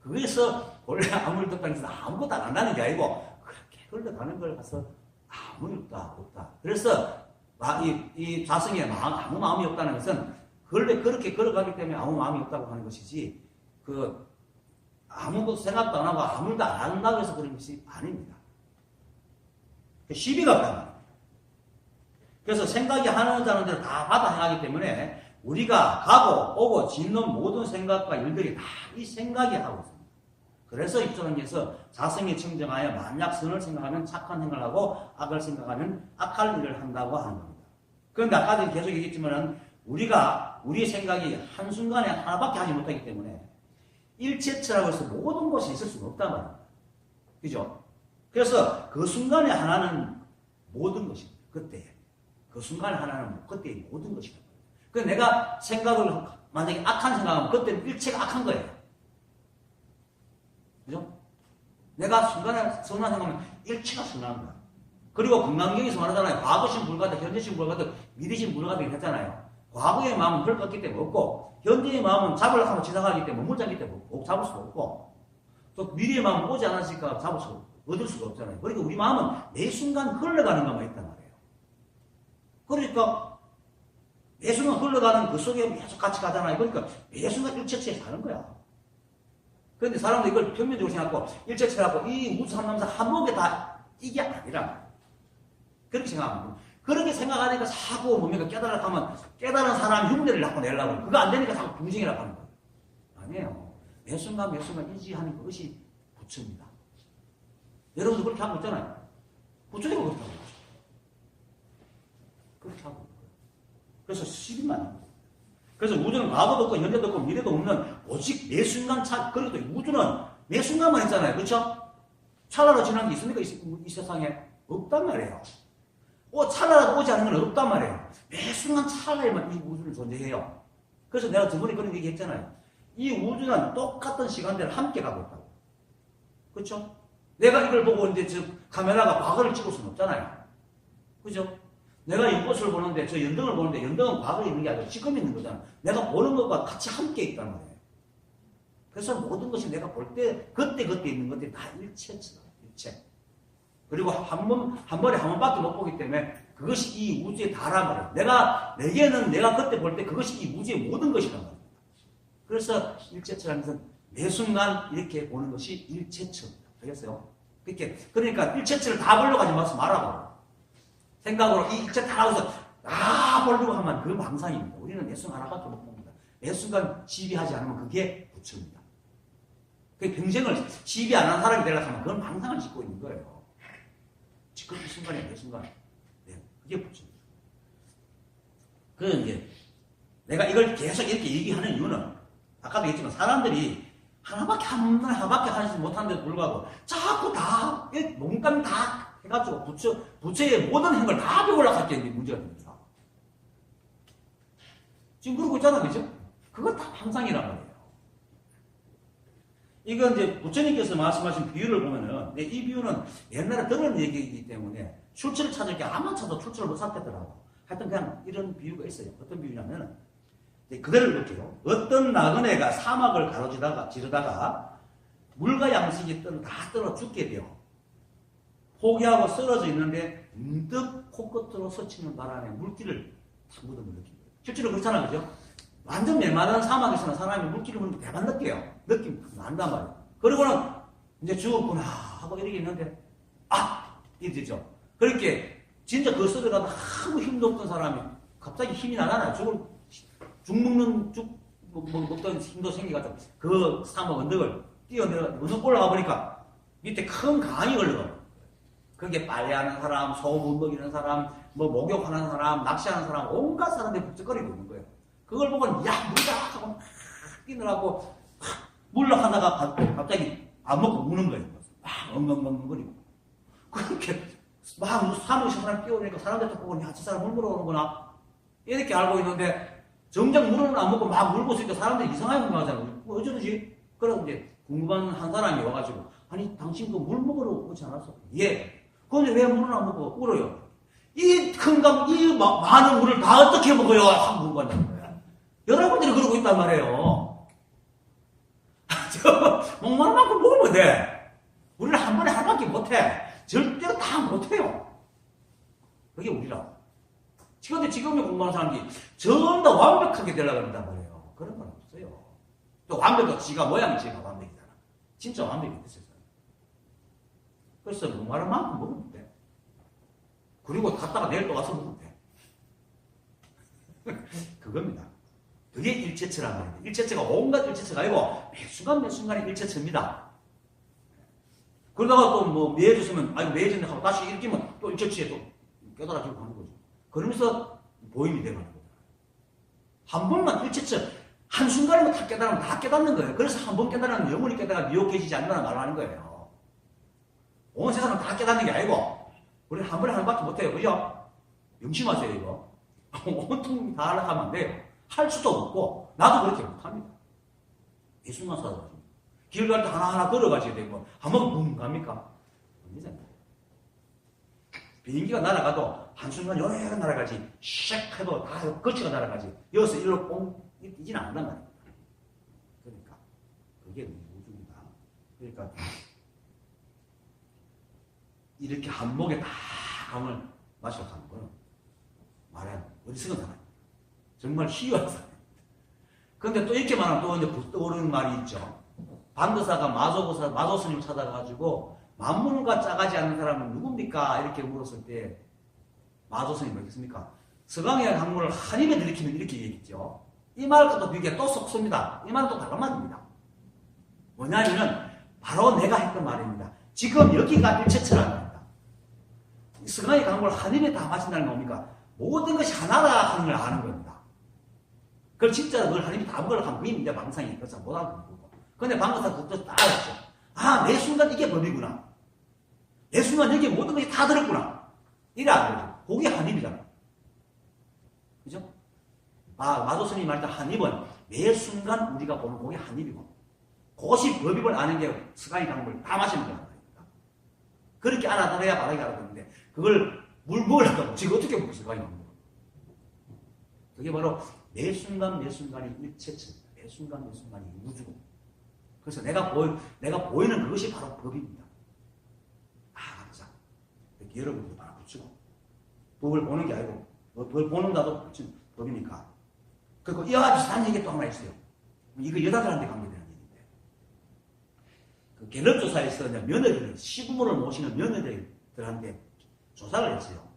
그래서 원래 아무 일도 없다는 것은 아무것도 안 한다는 게 아니고 그렇게 걸어가는 걸 가서 아무 일 없다. 그래서 이 자성에 아무 마음이 없다는 것은 원래 그렇게 걸어가기 때문에 아무 마음이 없다고 하는 것이지 아무것도 생각도 안 하고 아무 일도 안 한다고 해서 그런 것이 아닙니다. 시비가 없단 말이에요. 그래서 생각이 하는 자는 대로 다 받아 행하기 때문에 우리가 가고 오고 짓는 모든 생각과 일들이 다 이 생각이 하고 있습니다. 그래서 입조단계에서 자성이 청정하여 만약 선을 생각하면 착한 행을 하고 악을 생각하면 악할 일을 한다고 하는 겁니다. 그런데 아까도 계속 얘기했지만 우리의 생각이 한순간에 하나밖에 하지 못하기 때문에 일체처라고 해서 모든 것이 있을 수는 없단 말입니다. 그죠? 그래서 그 순간에 하나는 모든 것입니다. 그때에. 그 순간에 하나는 그때의 모든 것이다. 그래서 내가 생각을 만약에 악한 생각하면 그때는 일체가 악한 거예요. 그죠? 내가 순간에 선한 생각하면 일체가 선한 거야. 그리고 금강경에서 말하잖아요. 과거신 불가다, 현재신 불가다, 미래신 불가다 했잖아요. 과거의 마음은 헐겁기 때문에 없고 현재의 마음은 잡으려고 하면 지나가기 때문에 못 잡기 때문에 잡을 수가 없고 또 미래의 마음은 오지 않았으니까 잡을 수가 없고 얻을 수가 없잖아요. 그러니까 우리 마음은 매 순간 흘러가는 것만 있단 말이에요. 그러니까 매순간 흘러가는 그 속에 계속 같이 가잖아요. 그러니까 매순간 일체체에 사는 거야. 그런데 사람들이 이걸 평면적으로 생각하고 일체체라고 이 우주 삼남사 한목에 다 이게 아니라 그렇게 생각합니다. 그렇게 생각하니까 자꾸 뭡니까 깨달아가면 깨달은 사람 흉내를 자꾸 내려고 그거 안 되니까 자꾸 분쟁이라고 하는 거예요. 아니에요. 매 순간 인지하는 그것이 부처입니다. 여러분도 그렇게 하고 있잖아요. 부처님은 그렇게 하고 있죠. 그렇게 하고 있는 거예요. 그래서 10인만 합니다. 그래서 우주는 과거도 없고 현재도 없고 미래도 없는 오직 매 순간 그래도 우주는 매 순간만 있잖아요. 그렇죠? 찰나로 지난 게 있습니까? 이 세상에 없단 말이에요. 찰나라도 오지 않은 건 없단 말이에요. 매 순간 찰나에만 이 우주는 존재해요. 그래서 내가 저번에 그런 얘기 했잖아요. 이 우주는 똑같은 시간대를 함께 가고 있다고. 그렇죠? 내가 이걸 보고 이제 저 카메라가 과거를 찍을 수는 없잖아요. 그죠? 내가 이 꽃을 보는데 저 연등을 보는데 연등은 과거에 있는 게 아니라 지금 있는 거잖아. 내가 보는 것과 같이 함께 있단 말이에요. 그래서 모든 것이 내가 볼 때 그때 있는 것들이 다 일체처럼 일체. 그리고 한 번에 한 번밖에 못 보기 때문에 그것이 이 우주의 다란 말이에요. 내게는 내가 그때 볼 때 그것이 이 우주의 모든 것이란 말이에요. 그래서 일체처라는 것은 매 순간 이렇게 보는 것이 일체처입니다. 알겠어요? 그러니까 일체처를 다 보려고 하지 말아봐요. 생각으로 이 일체 다 하고서 다 보려고 하면 그 망상입니다. 우리는 매 순간 하나밖에 못 봅니다. 매 순간 시비하지 않으면 그게 부처입니다. 그 평생을 시비 안 하는 사람이 되려고 하면 그건 망상을 짓고 있는 거예요. 지금 이 순간에 매 순간. 네, 그게 부처입니다. 이제 내가 이걸 계속 이렇게 얘기하는 이유는 아까도 얘기했지만 사람들이 하나밖에 하지 못하는데도 불구하고 자꾸 다 농담 다 해가지고 부처의 모든 행을 다 배우려고 할 때 문제가 됩니다. 지금 그러고 있잖아요. 그죠? 그거 다 항상이란 말이에요. 이건 이제 부처님께서 말씀하신 비유를 보면은 이 비유는 옛날에 들은 얘기이기 때문에 출처를 찾을 게 아무리 찾아도 출처를 못 찾겠더라고. 하여튼 그냥 이런 비유가 있어요. 어떤 비유냐면은 그대로 볼게요. 어떤 나그네가 사막을 지르다가 물과 양식이 다 떨어 죽게 돼요. 포기하고 쓰러져 있는데 문득 코끝으로 스치는 바람에 물기를 탁 묻은 걸 느낀 거예요. 실제로 그렇잖아요. 그죠? 완전 메마른 사막에서는 사람이 물기를 묻는 게 대만 느껴요. 느낌 난단 말이에요. 그리고는 이제 죽었구나 하고 이렇게 있는데 이렇게 되죠. 그렇게 진짜 그 쓰러가다 아무 힘도 없던 사람이 갑자기 힘이 나잖아요. 죽 먹던 힘도 생겨가지고 그 사막 언덕을 뛰어내려 언덕 올라가 보니까 밑에 큰 강이 흘러가요. 그게 빨래하는 사람, 소 못 먹이는 사람, 목욕하는 사람, 낚시하는 사람, 온갖 사람들이 북적거리고 있는 거예요. 그걸 보고 야 물다 하고 막 뛰느라고 물러 하다가 갑자기 안 먹고 우는 거예요. 막 엉엉엉거리고 그렇게 막 사무실 사람 뛰어오니까 사람들 보고 야 저 사람 물 먹으러 오는구나 이렇게 알고 있는데 정작 물은 안 먹고 막 물고 있으니까 사람들이 이상하게 궁금하잖아요. 어쩌지? 그래서 이제 궁금한 한 사람이 와가지고 아니 당신 그 물 먹으러 오지 않았어? 예. 그런데 왜 물을 안 먹고 울어요? 이 많은 물을 다 어떻게 먹어요? 하고 물어봤다는 거야. 여러분들이 그러고 있단 말이에요. 목마른 만큼 먹으면 돼. 우리는 한 번에 하나밖에 못해. 절대로 다 못해요. 그게 우리라고. 그런데 지금의 공부하는 사람들이 전부 다 완벽하게 되려고 한단 말이에요. 그런 건 없어요. 또 완벽도 지가 모양이 지가 완벽이잖아. 진짜 완벽이 됐어요. 그래서 목마른 만큼 먹으면 돼. 그리고 갔다가 내일 또 와서 먹으면 돼. 그겁니다. 그게 일체처란 말이에요. 일체처가 온갖 일체처가 아니고 매 순간의 일체처입니다. 그러다가 또 매해졌으면 매해졌네 하고 다시 일으키면 또 일체처에 또 깨달아지고 가는 거죠. 그러면서 보임이 되는 거예요. 한 번만 일체처 한순간에만 다 깨달으면 다 깨닫는 거예요. 그래서 한 번 깨달으면 영원히 깨달아 미혹해지지 않는다는 말을 하는 거예요. 온 세상은 다 깨닫는 게 아니고 우리는 한 번에 한 번밖에 못해요. 그죠? 명심하세요 이거. 온통 다 하려면 안 돼요. 할 수도 없고 나도 그렇게 못합니다. 이 순간 살아가지고 길 갈 때 하나하나 걸어가셔야 되고 한번 붕 갑니까? 안 되잖아요. 비행기가 날아가도 한순간 요래가 날아가지 샥 해도 다 거치가 날아가지 여기서 일로 뽕 뛰지는 않는단 말이에요. 그러니까 그게 우주입니다. 그러니까 이렇게 한 목에 다 감을 마셔가는 거는 말하는 어리석은 사람입니다. 정말 희유한 사람입니다. 그런데 또 이렇게 말하면 또 이제 떠오르는 말이 있죠. 반도사가 마조 스님을 찾아가가지고 만물과 짜가지 않는 사람은 누굽니까? 이렇게 물었을 때 마조 스님이 뭐겠습니까? 서강의 강물을 한 입에 들이키면 이렇게 얘기했죠. 이 말과 또 비교해 또 쏙 쏩니다. 이 말은 또 다른 말입니다. 뭐냐면은 바로 내가 했던 말입니다. 지금 여기가 일체처라는 겁니다. 서강의 강물을 한 입에 다 마신다는 건 뭡니까? 모든 것이 하나다 하는 걸 아는 겁니다. 그걸 진짜 그걸 한 입에 다 먹으려고 하면 그게 이제 망상이 그래서 못 하는 거고. 근데 방금사 그것도 딱 알았죠. 아, 매 순간 이게 법이구나. 매 순간 여기 모든 것이 다 들었구나. 이래 안 거죠. 그게 한 입이잖아. 그죠? 마조 스님이 말했던 한 입은 매 순간 우리가 보는 그게 한 입이고, 그것이 법입을 아는 게 스가이 강물 다 마시는 거야. 그렇게 알아들어야 바라게 알아듣는데, 그걸 물 먹으려고 지금 어떻게 먹고 스가이 강물? 그게 바로 매 순간 매 순간이 일체체입니다. 매 순간 매 순간이 우주고. 그래서 내가 보이는 그것이 바로 법입니다. 항상 이렇게 여러분들도 바로 붙이고, 법을 보는 게 아니고 법을 보는다도 붙이는 법이니까. 그리고 이와 비슷한 얘기 또 하나 있어요. 이거 여자들한테 관계되는 얘기인데, 그 갤럽 조사에서 며느리를 시부모를 모시는 며느리들한테 조사를 했어요.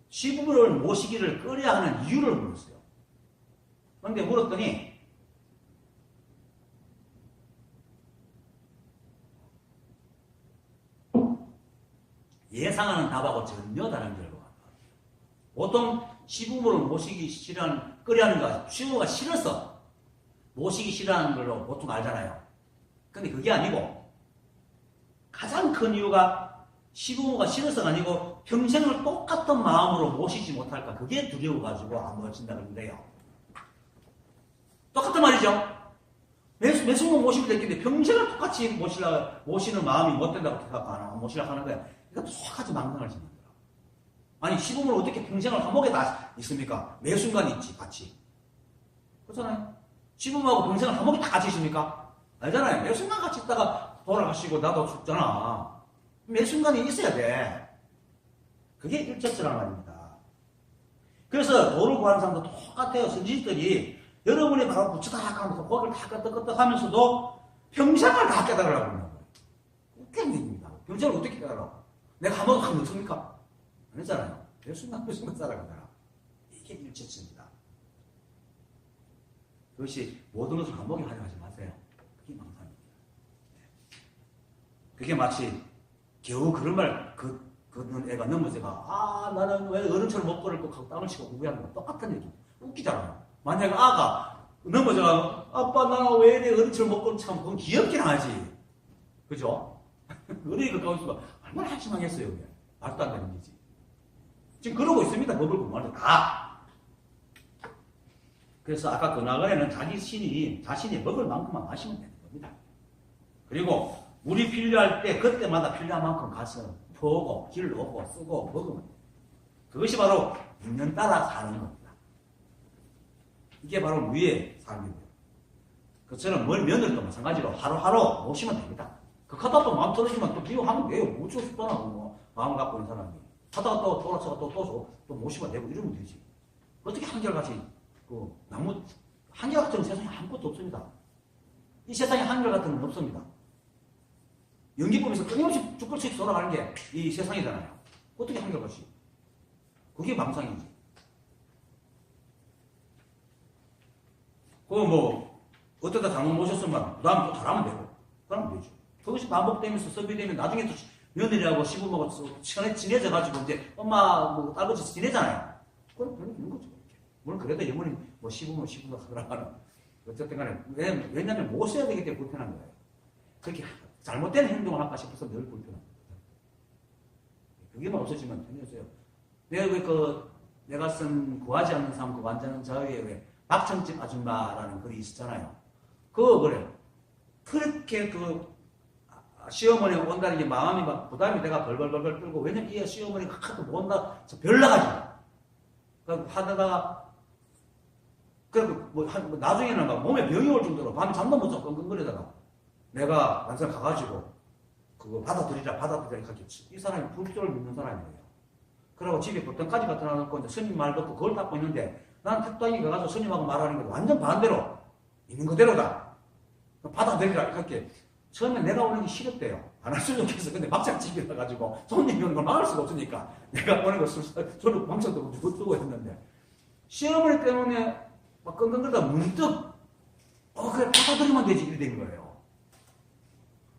시부모를 모시기를 꺼려 하는 이유를 물었어요. 그런데 물었더니 예상하는 답하고 전혀 다른 결과가 나와요. 보통 시부모를 모시기 싫어하는, 꺼려하는 거, 시부모가 싫어서 모시기 싫어하는 걸로 보통 알잖아요. 근데 그게 아니고, 가장 큰 이유가 시부모가 싫어서가 아니고 평생을 똑같은 마음으로 모시지 못할까, 그게 두려워가지고 안 모신다고 그런데요. 똑같은 말이죠. 매순간 모시면 되겠는데 평생을 똑같이 모시는 마음이 못 된다고 생각하고 안 모시려고 하는 거야. 그러니까 똑같이 망상을 짓는 거야. 아니, 시부모를 어떻게 평생을 한목에 다 있습니까? 매 순간 있지, 같이. 그렇잖아요. 시부모하고 평생을 한목에 다 같이 있습니까? 알잖아요. 매 순간 같이 있다가 돌아가시고 나도 죽잖아. 매 순간이 있어야 돼. 그게 일체처란 말입니다. 그래서 도를 구하는 사람도 똑같아요. 선지식들이 여러분이 바로 부처다 하면서 고개를 다 끄덕끄덕 하면서도 평생을 다 깨달으라고 그러는 거예요. 웃기는 얘기입니다. 평생을 어떻게 깨달아? 내가 한 번도 하면 없습니까? 아니잖아요. 몇 순간 살아가더라. 이게 일체성입니다. 그것이 모든 것을 한복에 하려고 하지 마세요. 그게 망상입니다. 그게 마치 겨우 그런 말 그 애가 넘어져가 나는 왜 어른처럼 못 걸을까 하고 땀을 치고 후회하는 거 똑같은 얘기. 웃기잖아요. 만약에 아가 넘어져가 아빠 나 왜 이래 어른처럼 못 걸을까 하면 그건 귀엽긴 하지. 그죠? 어른이 가까운 수가 얼마나 한심하겠어요. 그게. 말도 안 되는 거지. 지금 그러고 있습니다. 법을 공부할 때 다. 그래서 아까 그 나그네는 자신이 먹을 만큼만 마시면 되는 겁니다. 그리고 물이 필요할 때 그때마다 필요한 만큼 가서 퍼오고 길러오고 쓰고 먹으면 돼요. 그것이 바로 인연 따라 사는 겁니다. 이게 바로 무의 삶이고요. 그처럼 며느리도 마찬가지로 하루하루 모시면 됩니다. 그 하다가 또 마음 떨어지면 또 미워하면 돼요. 못 주고 싶잖아. 마음 갖고 있는 사람이. 하다가 또 돌아서가 또 모시면 되고 이러면 되지. 어떻게 한결같이 나무 한결같은 세상에 아무것도 없습니다. 이 세상에 한결같은 건 없습니다. 연기법에서 끊임없이 죽불씩 돌아가는 게 이 세상이잖아요. 어떻게 한결같이? 그게 망상이지. 어쩌다 잘못 모셨으면 그 다음에 또 잘하면 되고 그러면 되죠. 그것이 반복되면서 섭외되면 나중에 또 며느리하고 시부모가 친해져가지고 이제 엄마 딸같이 지내잖아요. 그건 별로 없는 거죠. 물론 그래도 영원히 시부모 하더라고는 어쨌든 간에 왜냐면 모셔야 되기 때문에 불편한 거예요. 그렇게 잘못된 행동을 할까 싶어서 늘 불편합니다. 그게만 없어지면 편해져요. 내가 쓴 구하지 않는 삶, 그 완전한 자유에 왜 박정집 아줌마라는 글이 있었잖아요. 그거 그래요. 그렇게 시어머니가 온다는 게 마음이 막 부담이 내가 벌벌벌 떨고, 왜냐면 이 시어머니가 하도 못 온다, 별 나가지. 하다가, 나중에는 막 몸에 병이 올 정도로 밤에 잠도 못 자고 끙끙거리다가 내가 완전 가가지고 그거 받아들이라 하겠지. 이 사람이 불교를 믿는 사람이에요. 그러고 집에 보통까지 갖다 놔놓고 이제 스님 말 듣고 그걸 닦고 있는데 난 택도항에 가서 스님하고 말하는 게 완전 반대로 있는 그대로다. 받아들이라 이렇게. 처음에 내가 오는 게 싫었대요. 안 할 수는 없겠어. 근데 막상 집에 가가지고 손님이 오는 걸 막을 수가 없으니까 내가 오는 걸 저를 망쳐도 두고 했는데 시어머니 때문에 막 끙끙거리다 문득 그래 받아들이면 되지 이렇게 된 거예요.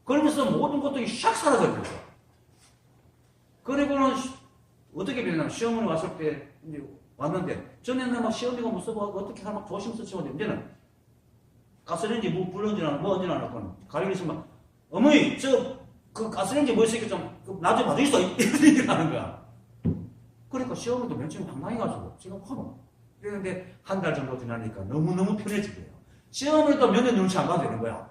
그러면서 모든 것들이 샥 사라져버렸어. 그리고는 어떻게 변했냐면 시어머니 왔을 때 이제 왔는데 전에는 막 시어머니가 무슨 뭐 어떻게 하면 조심스럽게 치웠는데 이제는 가스레인지 뭐 불런지나 뭐 언제나 놓고는 가리고 있으면 어머니 그 가스레인지 뭐 있으니까 좀 나중에 받으시오 이런 얘기를 하는 거야. 그러니까 시어머니도 면책이 당당해가지고 지금 하노 이랬는데 한 달 정도 지나니까 너무너무 편해지고요. 시어머니도 며느리 눈치 안 봐도 되는 거야.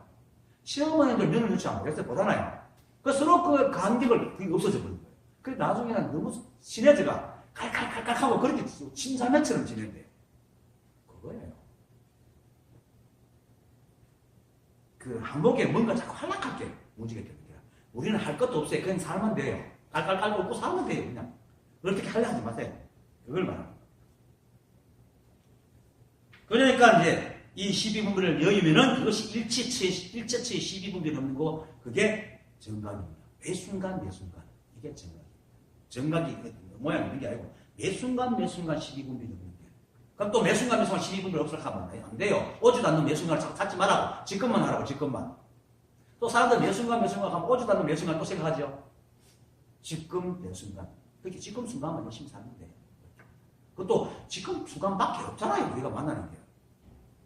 시어머니도 며느리 눈치 안 보겠어요. 보잖아요. 그 서로 그 간격을 그게 없어져 버린 거예요. 그래 나중에는 너무 친해져가 칼칼칼칼 하고 그렇게 친자매처럼 지낸대요. 그거예요. 그 한복에 뭔가 자꾸 활락하게 문제가 되는 거야. 우리는 할 것도 없어요. 그냥 살면 돼요. 깔깔깔 웃고 살면 돼요. 그냥. 그렇게 하려고 하지 마세요. 그걸 말합니다. 그러니까 이제 이 12분별을 여유면은 그것이 일체처의 12분별이 없는 거 그게 정각입니다. 매 순간 이게 정각입니다. 정각이 모양 있는 게 아니고 매 순간 12분별이 없는 게. 그럼 또 매 순간 12분별 없을 하면 안 돼요. 오지도 않는 매 순간을 자꾸 찾지 말라고. 지금만 하라고 지금만. 또 사람들 매 순간 하면 오지도 않는 매 순간 또 생각하죠. 지금 매 순간. 그렇게 지금 순간만 열심히 사는 돼요. 그것도 지금 순간밖에 없잖아요. 우리가 만나는 게.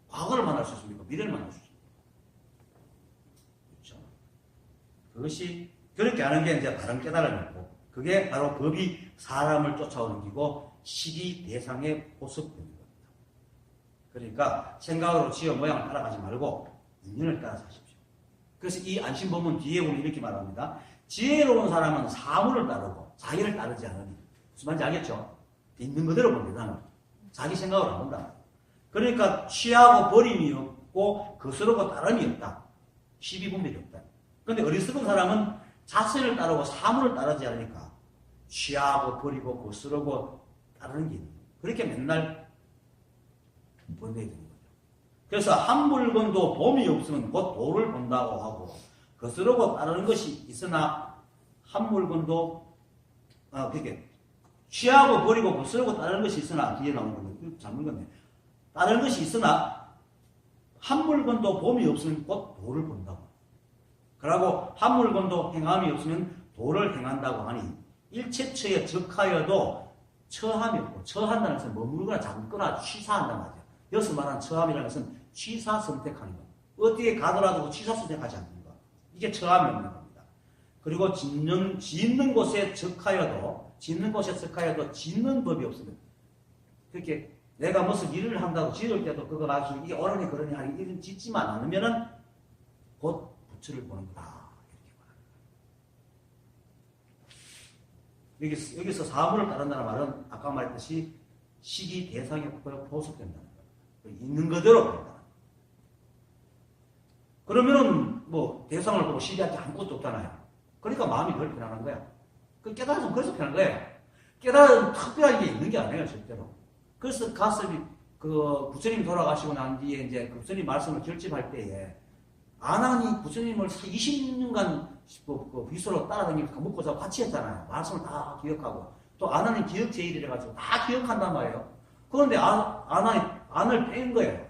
과거를 만날 수 있습니까? 미래를 만날 수 있습니까? 그렇죠? 그것이 그렇게 하는 게 이제 바른 깨달음이고 그게 바로 법이 사람을 쫓아오는 기고 시기 대상의 보습되는 겁니다. 그러니까 생각으로 지어 모양을 따라가지 말고 인연을 따라 사십시오. 그래서 이 안심법문 뒤에 보면 이렇게 말합니다. 지혜로운 사람은 사물을 따르고 자기를 따르지 않으니 무슨 말인지 알겠죠? 있는 그대로 봅니다. 자기 생각을 안 본다. 그러니까 취하고 버림이 없고 거스르고 따름이 없다. 12분별이 없다. 그런데 어리석은 사람은 자신을 따르고 사물을 따르지 않으니까 취하고 버리고 거스르고 따르는 게 있는 거예요. 그렇게 맨날 번뇌가 되는 거죠. 그래서 한 물건도 봄이 없으면 곧 도를 본다고 하고 거스르고 따르는 것이 있으나 한 물건도 그렇게 취하고 버리고 거스르고 따르는 것이 있으나 뒤에 나오는 거예요. 잘못 건데 따르는 것이 있으나 한 물건도 봄이 없으면 곧 도를 본다고. 그러고 한 물건도 행함이 없으면 도를 행한다고 하니 일체처에 적하여도 처함이 없고 처한다는 것은 머무르거나 잠거나 취사한단 말이에요. 여기서 말하는 처함이라는 것은 취사 선택하는 것. 어디에 가더라도 취사 선택하지 않는 것. 이게 처함이 없는 겁니다. 그리고 짓는 곳에 적하여도 짓는 법이 없으면 그렇게 내가 무슨 일을 한다고 지을 때도 그거 가지고 이게 옳으니 그러니 하니 일은 짓지만 않으면은 곧 부처를 보는 거다. 이렇게 말합니다. 여기서 사물을 따른다는 말은 아까 말했듯이 시기 대상에 보속된다는 거예요. 있는 그대로 본다. 그러면은 뭐 대상을 보고 시기할 게 아무것도 없잖아요. 그러니까 마음이 덜 편안한 거야. 그 깨달아서 그래서 편한 거예요. 깨달은 특별한 게 있는 게 아니에요, 절대로. 그래서 가슴이 부처님 돌아가시고 난 뒤에 이제 부처님 말씀을 결집할 때에 아난이 부처님을 20년간 비수로 따라다니면서 먹고 자고 같이 했잖아요. 말씀을 다 기억하고 또 아난이 기억 제일이라 가지고 다 기억한단 말이에요. 그런데 아난이 안을 뺀 거예요.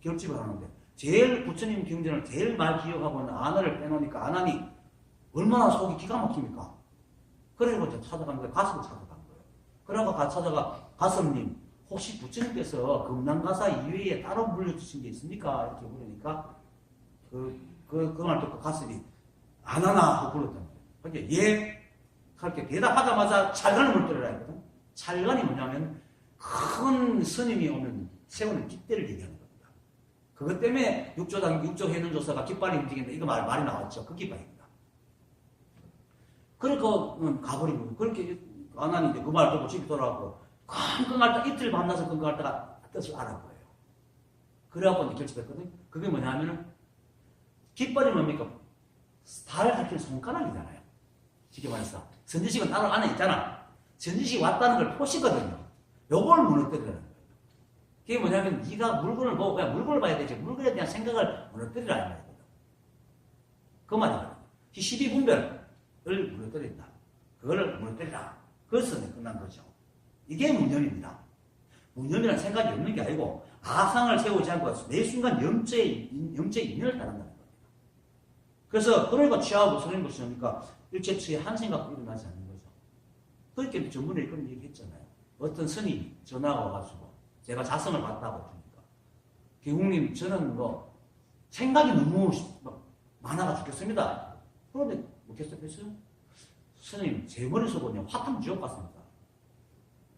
결집을 하는데 제일 부처님 경전을 제일 많이 기억하고 있는 아난을 빼놓으니까 아난이 얼마나 속이 기가 막힙니까? 그래서 이제 찾아간 거예요. 가슴을 찾아간 거예요. 그러고 찾아가 가슴님 혹시 부처님께서 금난가사 이외에 따로 물려주신 게 있습니까? 이렇게 물으니까 그 말 듣고 가슴이 안 하나 하고 불렀단 말이에요. 그러니까 예 그렇게 대답하자마자 찰간을 물들어라 했거든. 찰간이 뭐냐면 큰 스님이 오면 세우는 깃대를 얘기하는 겁니다. 그것 때문에 육조 해능조사가 깃발이 움직인다. 이거 말이 나왔죠. 그 깃발입니다. 그러니까 가버리고 그렇게 안 하니 이제 그 말 듣고 집에 돌아가고 끙끙 앓다 이틀 밤낮을 끙끙 앓다가 뜻을 알아보여요. 그래갖고 이제 결집했거든요. 그게 뭐냐면은 깃발이 뭡니까? 달을 가리키는 손가락이잖아요. 쉽게 말해서 선지식은 따로 안에 있잖아. 선지식이 왔다는 걸 표시거든요. 요걸 무너뜨리라는 거예요. 그게 뭐냐면 네가 물건을 보고 그냥 물건을 봐야 되지 물건에 대한 생각을 무너뜨리라 이 말이거든. 그 말이거든. 12분별을 무너뜨린다. 그거를 무너뜨리라. 그것은 끝난 거죠. 이게 무념입니다. 무념이라는 생각이 없는 게 아니고 아상을 세우지 않고 매 순간 영적의 인연을 따른다는 겁니다. 그래서 그러니까 취하고 선생님 보시니까 일체처에 한 생각도 일어나지 않는 거죠. 그렇게 전문에 그런 얘기 했잖아요. 어떤 스님이 전화가 와가지고 제가 자성을 봤다고 그러니까 개국님 저는 뭐 생각이 너무 많아가 죽겠습니다. 그런데 뭐 계속했어요? 스님 제 머릿속은 그냥 화탕 지옥 같습니다.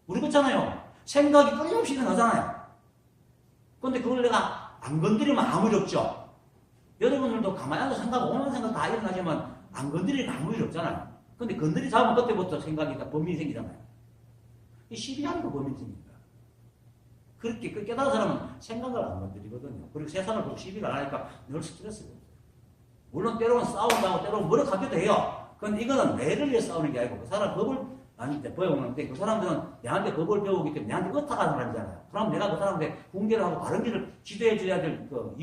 우리 그렇잖아요. 생각이 끊임없이 일어나잖아요. 그런데 그걸 내가 안 건드리면 아무 일 없죠. 여러분들도 가만히 앉아서 생각, 오만 생각 다 일어나지만 안 건드리면 아무 일 없잖아요. 근데 건드리 잡으면 그때부터 생각이 다 범민이 생기잖아요. 이 시비하니까 범민이 생깁니다. 그렇게 깨달은 사람은 생각을 안 건드리거든요. 그리고 세상을 보고 시비를 안 하니까 늘 스트레스가 없어요. 물론 때로는 싸운다고 때로는 머리 갖기도 해요. 그런데 이거는 내를 위해 싸우는 게 아니고 그 사람 법을 나한테 배우는데 그 사람들은 내한테 법을 배우기 때문에 내한테 의탁하는 사람이잖아요. 그럼 내가 그 사람한테 공개를 하고 바른 길을 지도해 줘야 될 그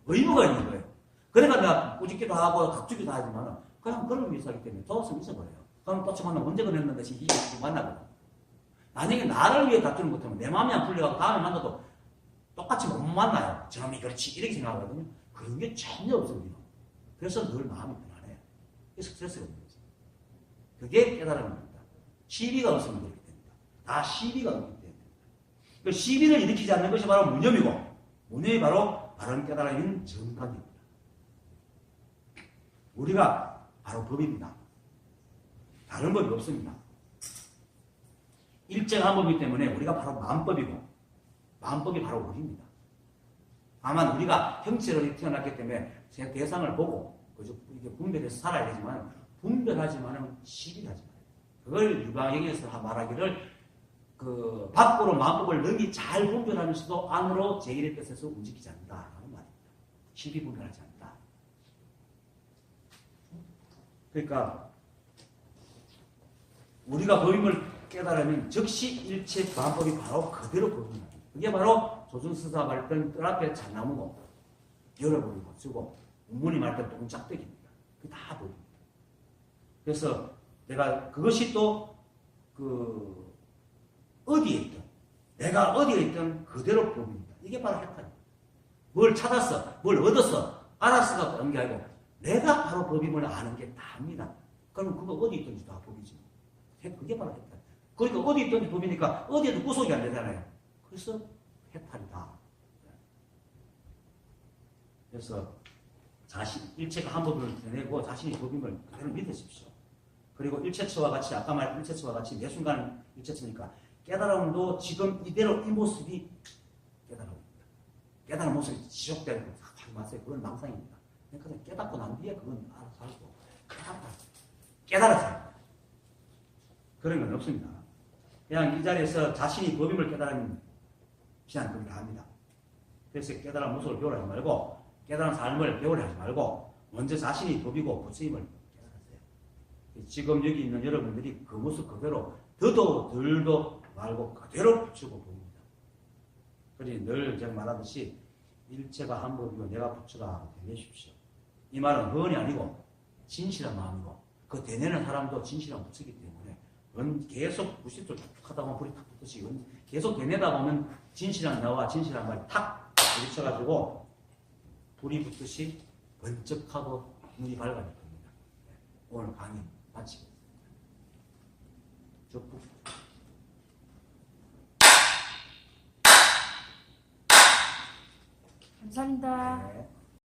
의무가 있는 거예요. 그러니까 내가 꾸짖기도 하고 다투기도 하지만 그냥 그걸 위해서 하기 때문에 도움이 있어버려요. 그럼 또 만나면 언제 그랬는데 이게 만나거든. 만약에 나를 위해 다투는 것 때문에 내 마음이 안 풀려가고 다음에 만나도 똑같이 못 만나요. 저놈이 그렇지 이렇게 생각하거든요. 그런 게 전혀 없습니다. 그래서 늘 마음이 편안해요. 그래서 스트레스가 없는 거죠. 그게 깨달음인 겁니다. 시비가 없으면 그렇게 됩니다. 다 시비가 없기 때문에. 그 시비를 일으키지 않는 것이 바로 무념이고 무념이 바로 바른 깨달음인 정각입니다. 우리가 바로 법입니다. 다른 법이 없습니다. 일정한 법이기 때문에 우리가 바로 마음법이고 마음법이 바로 우리입니다. 다만 우리가 형체로 태어났기 때문에 제 대상을 보고 이게 분별해서 살아야 되지만 분별하지만은 시비하지 마요. 그걸 유방영에서 말하기를 그 밖으로 마음법을 능히 잘 분별하면서도 안으로 제1의 뜻에서 움직이지 않는다라는 말입니다. 시비 분별하지 않는다. 그러니까 우리가 법임을 깨달으면 즉시 일체 마음법이 바로 그대로 법입니다. 그게 바로 조준스사 말했던 뜰 앞에 잣나무고 열어버리고 쓰고 운문이 말했던 똥짝대기입니다. 그게 다 법입니다. 그래서 내가 그것이 또 그 어디에 있든 내가 어디에 있든 그대로 법입니다. 이게 바로 해탈입니다. 뭘 찾았어, 뭘 얻었어, 알았어가 그런 게 아니고 내가 바로 법임을 아는 게 다입니다. 그럼 그거 어디 있든지 다 법이지. 그게 바로 해탈. 그러니까 어디 있든지 법이니까 어디에도 구속이 안 되잖아요. 그래서 해탈이다. 그래서 일체가 한 법을 내고 자신이 법임을 그대로 믿으십시오. 그리고 일체처와 같이 아까 말한 일체처와 같이 매 순간 일체처니까 깨달음도 지금 이대로 이 모습이 깨달음입니다. 깨달은 모습이 지속되는 거 하지 마세요. 그건 망상입니다. 그러니까 깨닫고 난 뒤에 그건 알아서 하고 깨달았어요. 그런 건 없습니다. 그냥 이 자리에서 자신이 법임을 깨달으면 그냥 그렇게 합니다. 그래서 깨달은 모습을 배우려 하지 말고 깨달은 삶을 배우려 하지 말고 먼저 자신이 법이고 부처임을 깨달으세요. 지금 여기 있는 여러분들이 그 모습 그대로 더도 덜도 말고 그대로 부처고 보입니다. 그러니 늘 제가 말하듯이 일체가 한 법이고 내가 부처라 되내십시오. 이 말은 허언이 아니고 진실한 마음이고 그 되내는 사람도 진실한 부처이기 때문에 계속 무심도 툭툭하다 보면 불이 탁 붙듯이 계속 되내다 보면 진실한 나와 진실한 말이 탁 부딪혀가지고 불이 붙듯이 번쩍하고 눈이 밝아질 겁니다. 오늘 강의 마치겠습니다. 감사합니다. 네.